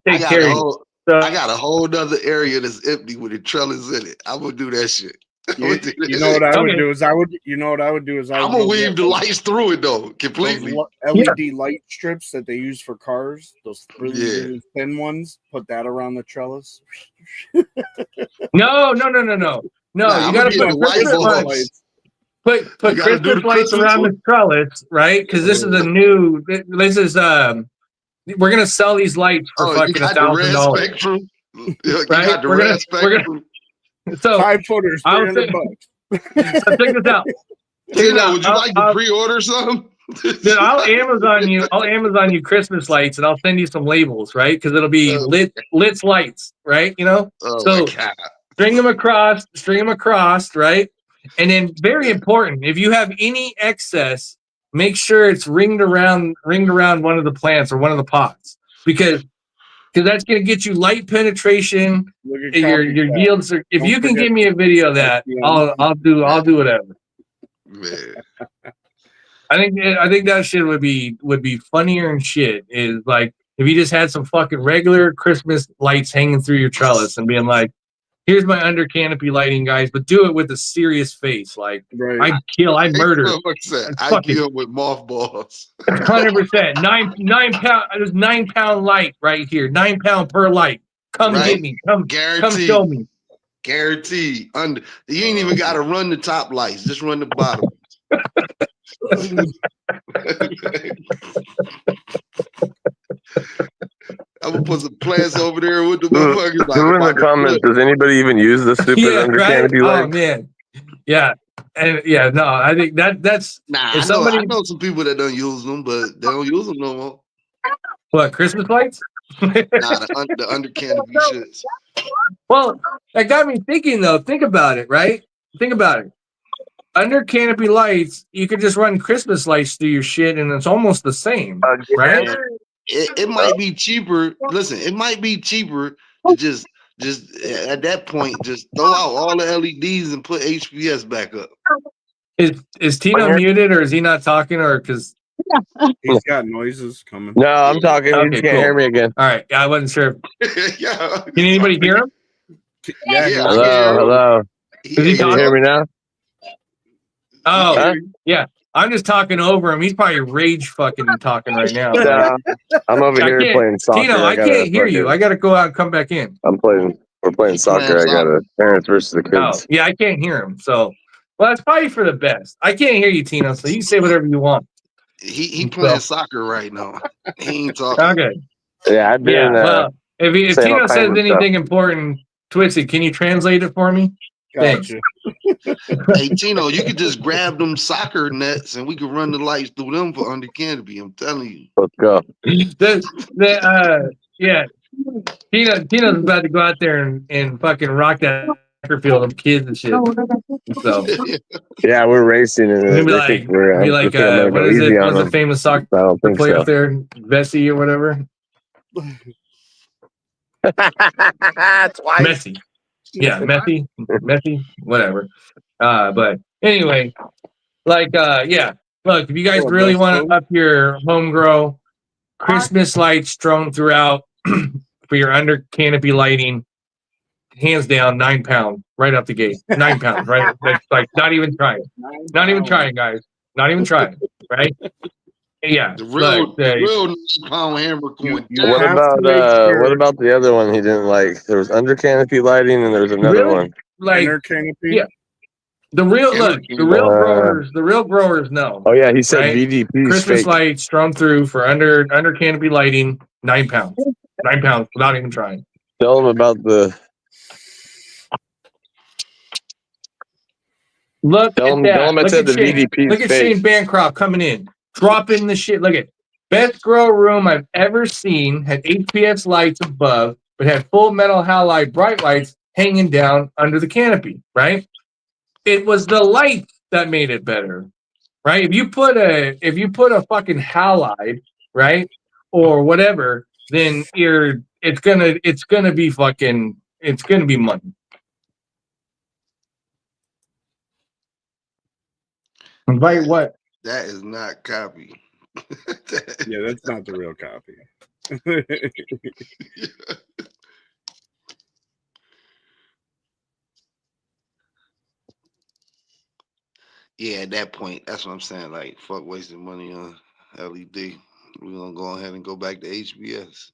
take care of you. I got a whole nother area that's empty with the trellis in it. I'm gonna do that shit. You know what I would do is I'm gonna weave the lights through it though, completely. LED light strips that they use for cars, those really thin ones. Put that around the trellis. No. You gotta put Christmas lights. Put Christmas lights around the trellis, right? Because this is we're gonna sell these lights for fucking $1,000. Right? We're gonna so 5 footers, $300. So check this out. Would you like to pre-order some? Dude, I'll Amazon you Christmas lights and I'll send you some labels, right? Because it'll be Lit's lights, right? You know? So string them across, right? And then very important, if you have any excess, make sure it's ringed around one of the plants or one of the pots. Because that's gonna get you light penetration. Your yields are, if you can give me a video of that, I'll do whatever. Man. I think that shit would be funnier and shit. Is like if you just had some fucking regular Christmas lights hanging through your trellis and being like, "Here's my under canopy lighting, guys," but do it with a serious face. Like I'd murder. I kill with mothballs. 100%. 9 pound. There's 9 pound light right here. 9 pound per light. Come get me. Come show me. Guaranteed. You ain't even got to run the top lights. Just run the bottom. I'm gonna put some plants over there with the motherfuckers. Who in the comments does anybody even use the stupid under canopy light? Oh man, yeah, and yeah, no, I think that's I know some people that don't use them, but they don't use them no more. What, Christmas lights? The under canopy shits. Well, that got me thinking though. Think about it, right? Think about it. Under canopy lights, you could just run Christmas lights through your shit, and it's almost the same, right? It might be cheaper. Listen, it might be cheaper to just at that point just throw out all the LEDs and put HPS back up. Is Tino When you're- muted or is he not talking or because? He's got noises coming. No, I'm talking. You Okay, just can't cool. hear me again. All right, I wasn't sure. Yeah. Can anybody hear him? Yeah, Yeah. Hello, hello. Is he Can you talking? hear me now? Oh, Huh? yeah. I'm just talking over him. He's probably rage fucking talking right now. No, I'm over I here can't- playing soccer. Tino, I gotta can't hear you. fucking- I got to go out and come back in. I'm playing. We're playing He's playing soccer. I got soccer. a parents versus the Oh, kids. yeah, I can't hear him. So, well, that's probably for the best. I can't hear you, Tino, so you can say whatever you want. He playing soccer right now. He ain't talking. Okay. Yeah, I've been. Yeah, well, if saying all Tino kinds says of anything important, Twitsy, can you translate it for me? Gotcha. Hey Tino, you could just grab them soccer nets and we could run the lights through them for under canopy. I'm telling you. Let's go. Yeah. Tino's about to go out there and fucking rock that soccer field of kids and shit. So Yeah, we're racing, and he'll be they like, think we're. be I like, think I'm gonna what go is easy it? on What's the them. famous soccer I don't think player so. up there? Vessi or whatever? Twice. Messi. Yeah, Messi, whatever. But anyway, like, yeah. Look, if you guys Oh, really that's want cool. to up your home grow, Christmas lights strewn throughout for your under canopy lighting, hands down, £9 right out the gate. £9, right? That's like not even trying. Not even trying, guys. Not even trying, right? Yeah. The real Look, real pound hammer going You down. What have about to make sure- what about the other one he didn't like? There was under canopy lighting, and there was another Really? one. like inner canopy? yeah. the real look, the real growers know. Oh yeah, he said Right? VDP is Christmas fake. lights strung through for under canopy lighting, £9. £9 without even trying. Tell him about the. Look Tell at him, that. tell him I Look said at the Shane. VDP Look is at fake. Shane Bancroft coming in, dropping the shit. Look at best grow room I've ever seen. Had HPS lights above, but had full metal halide bright lights hanging down under the canopy. Right? It was the light that made it better. Right? If you put a fucking halide, right, or whatever, then it's gonna be money. Invite what? That is not copy. Yeah, that's not the real copy. Yeah, at that point, that's what I'm saying. Like, fuck wasting money on LED. We're gonna go ahead and go back to HBS.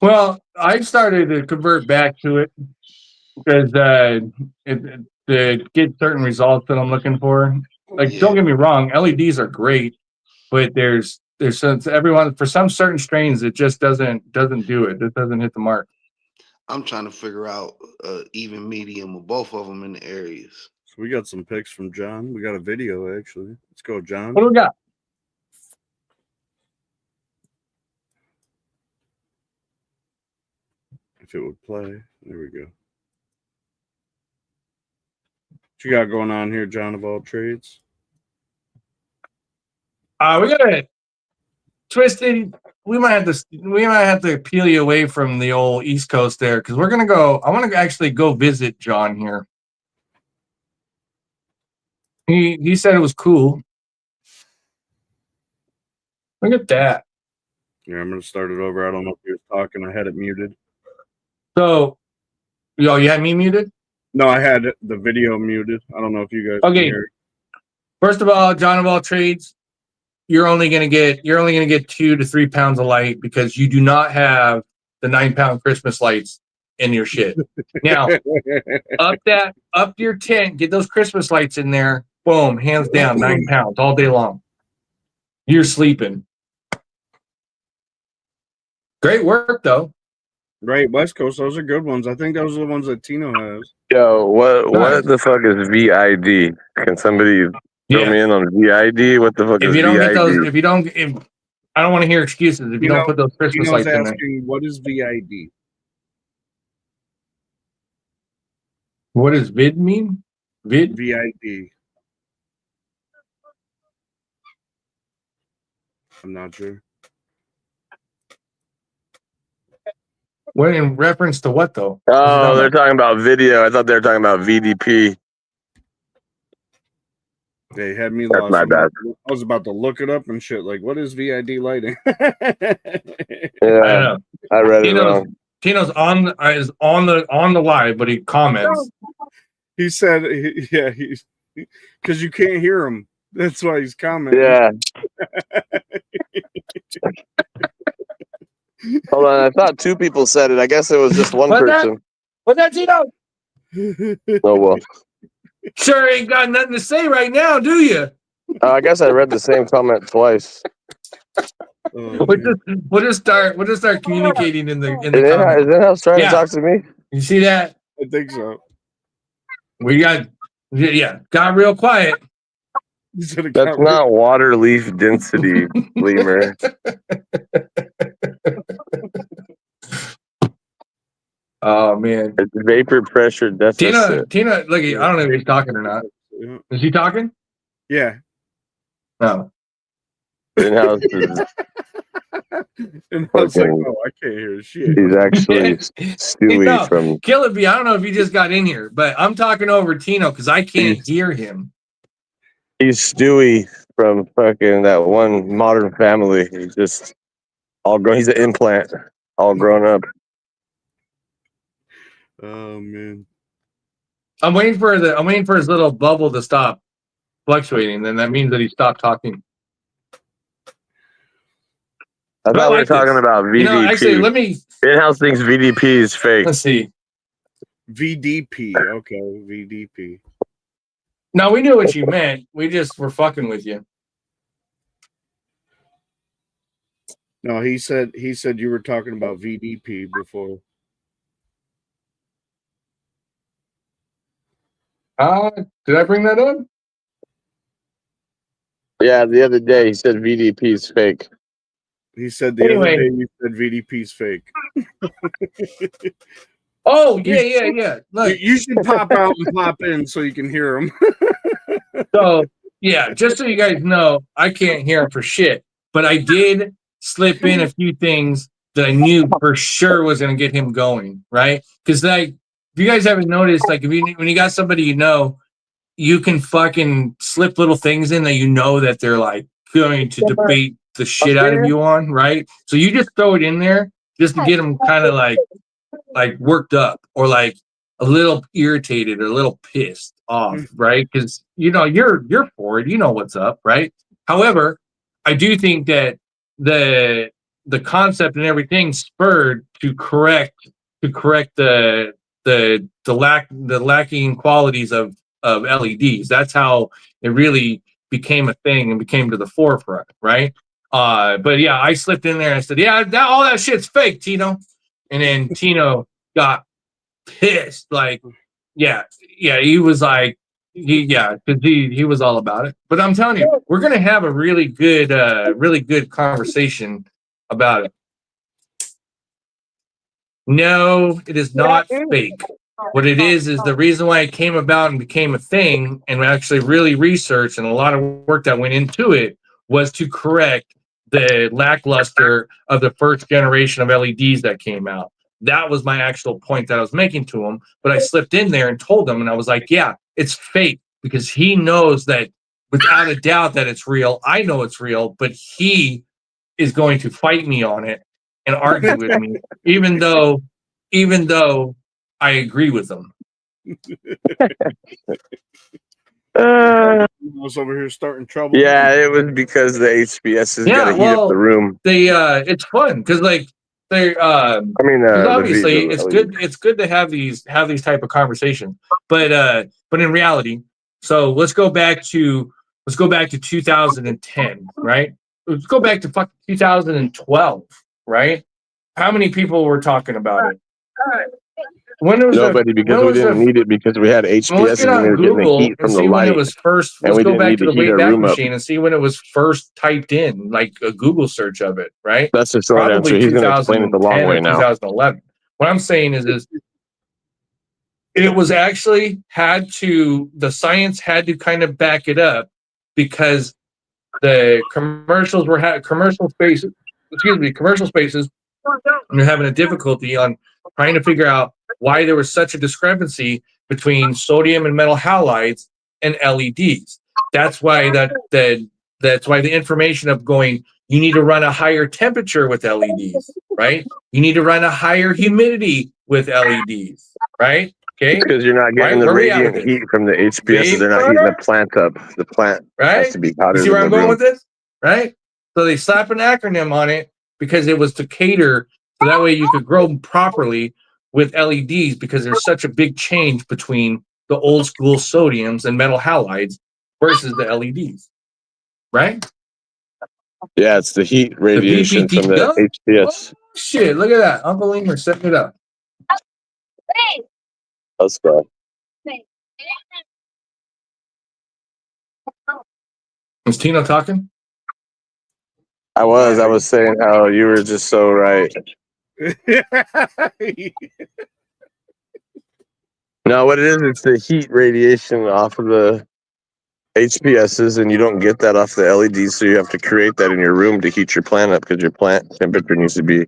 Well, I've started to convert back to it because to get certain results that I'm looking for. Like, Yeah. don't get me wrong, LEDs are great, but there's everyone for some certain strains it just doesn't do it. It doesn't hit the mark. I'm trying to figure out even medium of both of them in the areas. So we got some pics from John. We got a video actually. Let's go, John. What do we got? If it would play. There we go. What you got going on here, John of all trades? We got it twisted. We might have to peel you away from the old East Coast there because we're gonna go. I want to actually go visit John here. He said it was cool. Look at that. Yeah, I'm gonna start it over. I don't know if he was talking. I had it muted. So, you had me muted? No, I had the video muted. I don't know if you guys can Okay. hear it. First of all, John of all trades, you're only gonna get 2 to 3 pounds of light because you do not have the 9-pound Christmas lights in your shit. Now, up your tent, get those Christmas lights in there. Boom, hands down, 9 pounds all day long. You're sleeping. Great work though. Right, West Coast. Those are good ones. I think those are the ones that Tino has. Yo, what Nice. the fuck is VID? Can somebody fill Yeah. me in on VID? What the fuck If is you don't VID? get those, I don't want to hear excuses if you don't put those Christmas Tino's lights in there. asking, what is VID? What does vid mean? Vid? VID. I'm not sure. What in reference to what though? Oh, they're talking about video. I thought they were talking about VDP. They had me That's lost. my bad. I was about to look it up and shit. Like, what is VID lighting? I Yeah, don't know. I read it Tino's wrong. Tino's is on the live, but he comments. He said, yeah, he's because you can't hear him. That's why he's commenting. Yeah. Hold on, I thought two people said it. I guess it was just one What's that? person. What's that, Tino? Oh well. Sure ain't got nothing to say right now, do you? I guess I read the same comment twice. Oh, We'll just start communicating in the Is comments. it house trying Yeah. to talk to me? You see that? I think so. We got real quiet. He said it That's got not water leaf density, Lemur. Oh man. It's vapor pressure deficit. Tina, look, I don't know if he's talking or not. Yeah. Is he talking? Yeah. No. In-house is, And I was like, Fucking- oh, I can't hear shit. he's actually Stewie No. from. Killer B, I don't know if he just got in here, but I'm talking over Tino because I can't hear him. He's Stewie from fucking that one Modern Family. He's just all grown. He's an implant, all grown up. Oh man. I'm waiting for his little bubble to stop fluctuating. Then that means that he stopped talking. I But I thought we were like talking this. about VDP. You know, actually, let me In-house thinks VDP is fake. let's see. VDP. Okay, VDP. No, we knew what you meant. We just were fucking with you. No, he said you were talking about VDP before. Did I bring that up? Yeah, the other day he said VDP is fake. He said the Anyway. other day you said VDP's fake. Oh, yeah. Look, You should pop out and pop in so you can hear him. so yeah, just so you guys know, I can't hear him for shit. But I did slip in a few things that I knew for sure was gonna get him going, right? Because like if you guys haven't noticed, like when you got somebody you know, you can fucking slip little things in that you know that they're like going to debate the shit out of you on, right? So you just throw it in there just to get them kind of like worked up or like a little irritated or a little pissed off, right? Because you know you're for it, you know what's up, right? However, I do think that the concept and everything spurred to correct the lacking qualities of LEDs. That's how it really became a thing and became to the forefront, right? But yeah, I slipped in there and I said, yeah, all that shit's fake, Tino. And then Tino got pissed. Like, yeah, he was like, because he was all about it. But I'm telling you, we're gonna have a really good conversation about it. No, it is not fake. What it is the reason why it came about and became a thing, and actually really researched and a lot of work that went into it was to correct the lackluster of the first generation of LEDs that came out. That was my actual point that I was making to him, but I slipped in there and told him, and I was like, yeah, it's fake, because he knows that without a doubt that it's real. I know it's real, but he is going to fight me on it and argue with me, even though I agree with him. I was over here starting trouble. Yeah, it was because the HBS is Yeah, gonna heat up the room. It's fun because like they I mean, 'cause obviously the it's LED. good. It's good to have these type of conversations, but in reality, so let's go back to 2010, right? Let's go back to 2012, right? How many people were talking about it? When it was Nobody, because we didn't need it because we had Well, let's HBS get and we on were getting the Google heat and from the see when light. it was first. and Let's we go didn't back need to to the heat our Wayback room up. Machine and see when it was first typed in, like a Google search of it, right? That's the short answer. Probably He's going to explain it the long 2010 way or now. 2011. What I'm saying is it was actually the science had to kind of back it up because the commercial spaces were having a difficulty on trying to figure out why there was such a discrepancy between sodium and metal halides and LEDs. that's why that's why the information of going, you need to run a higher temperature with LEDs, right? You need to run a higher humidity with LEDs, right? Okay. Because you're not getting Right, the where we at with radiant this? heat from the HPSs. They're not heating the plant up. The plant has Right? to be hotter You see than where I'm the going room. with this? Right? So they slap an acronym on it because it was to cater so that way you could grow properly with LEDs because there's such a big change between the old school sodiums and metal halides versus the LEDs. Right? Yeah, it's the heat radiation VPT from the gun? HPS. Oh, shit, look at that. Uncle Emer setting it up. Let's go. Was Tino talking? I was saying how you were just so right. No, what it is, it's the heat radiation off of the HPSs, and you don't get that off the LEDs, so you have to create that in your room to heat your plant up because your plant temperature needs to be You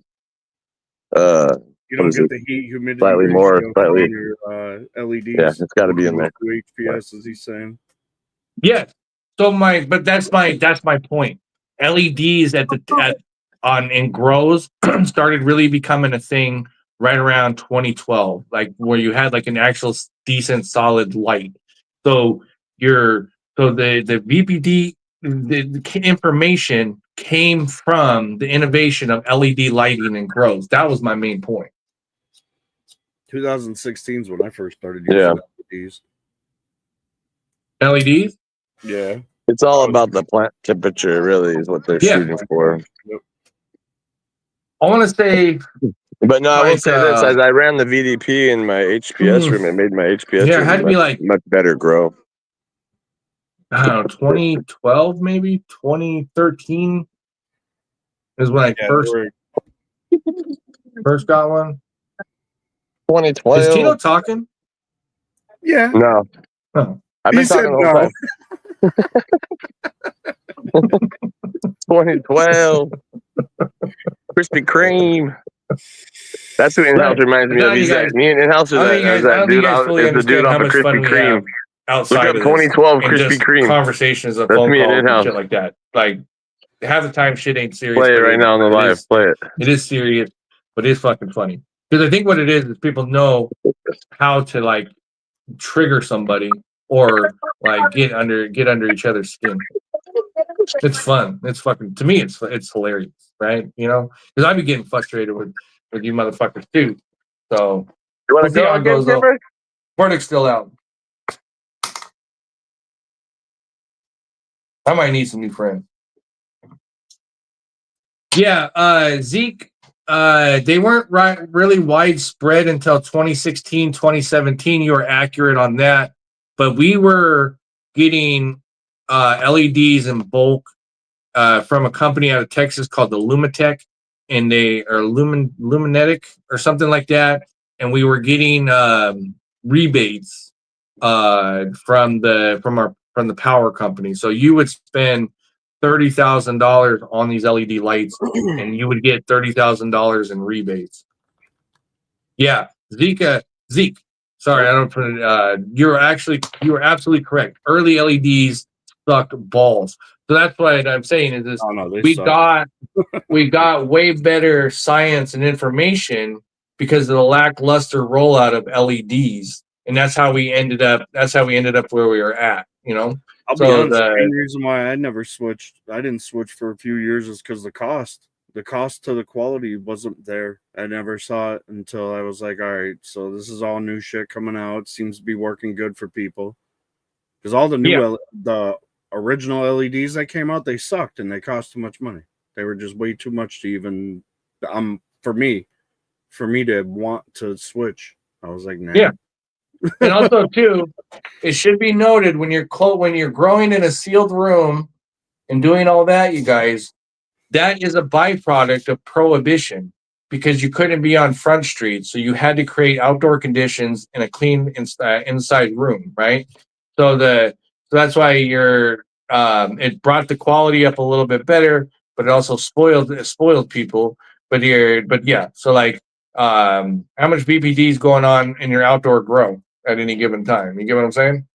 What don't is get it? the heat humidity Slightly more, ratio slightly- on your LEDs. yeah, it's got to be in there. Two HPS, as he's saying. Yes. So but that's my point. LEDs in grows started really becoming a thing right around 2012, like where you had like an actual decent solid light. So the VPD the information came from the innovation of LED lighting and grows. That was my main point. 2016 is when I first started using LEDs. LEDs? Yeah. It's all about the plant temperature, really, is what they're shooting for. Yep. I want to say, But no, I will Like, say this: as I ran the VDP in my HPS room, it made my HPS yeah, it room had to be like, much better grow. I don't know, 2012, maybe 2013 is when I first got one. 2012. Is Tino talking? Yeah. No, Oh. I've been He said talking the whole time. 2012. Krispy Kreme. That's who in-house Right. reminds me Now of. you He's guys- that. Me and in-house is I that, is that don't think dude you guys out, fully is the dude understand off how of much fun Krispy we Kreme. have outside Look up of 2012 this, and Krispy just Kreme. conversations and That's phone me at calls and in-house. shit like that. Like half the time, shit ain't serious. Play it but right now on the it live. is- Play it. It is serious, but it's fucking funny. Because I think what it is people know how to like trigger somebody or like get under each other's skin. It's fun. It's fucking, to me, it's hilarious, right? You know, because I'd be getting frustrated with you motherfuckers too. So You want we'll to see go how it again, goes. Though. Timber? Verdict's still out. I might need some new friends. Yeah, Zeke, they weren't really widespread until 2016, 2017. You were accurate on that. But we were getting LEDs in bulk from a company out of Texas called the Lumitech, and they are Luminetic or something like that. And we were getting rebates from the power company. So you would spend $30,000 on these LED lights, and you would get $30,000 in rebates. Yeah, Zeke. Sorry, I don't put it. You were absolutely correct. Early LEDs sucked balls. So that's what I'm saying is this. Oh, no, they We suck. got way better science and information because of the lackluster rollout of LEDs, and that's how we ended up where we were at. You know. I'll be So honest. The main reason why I didn't switch for a few years is because the cost to the quality wasn't there. I never saw it until I was like, all right, so this is all new shit coming out. It seems to be working good for people. Because all the new, the original LEDs that came out, they sucked and they cost too much money. They were just way too much to even, for me to want to switch. I was like, nah. Yeah. And also too, it should be noted when you're growing in a sealed room and doing all that, you guys, that is a byproduct of prohibition because you couldn't be on Front Street, so you had to create outdoor conditions in a clean inside room, right? So that's why it brought the quality up a little bit better, but it also spoiled people. But yeah, so like how much BPD is going on in your outdoor grow at any given time? You get what I'm saying?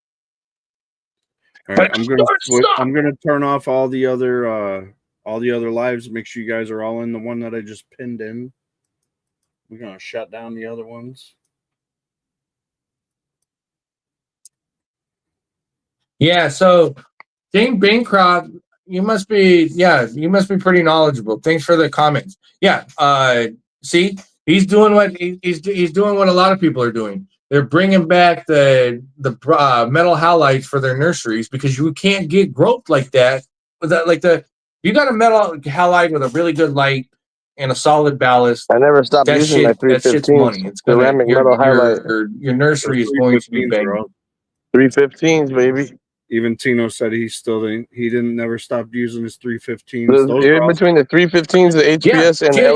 All right, Stop! I'm gonna turn off all the other lives. Make sure you guys are all in the one that I just pinned in. We're gonna shut down the other ones. Yeah, so Dane Bancroft, you must be pretty knowledgeable. Thanks for the comments. Yeah, see, he's doing what he's doing what a lot of people are doing. They're bringing back the metal halides for their nurseries because you can't get growth like that. You got a metal halide with a really good light and a solid ballast. I never stopped That using my shit's 315s. money. It's gonna Ceramic metal highlight. your nursery is going to be 315s are banging. up. 315s, baby. Even Tino said he didn't never stop using his 315s. Those In between the 315s, the HPS, and the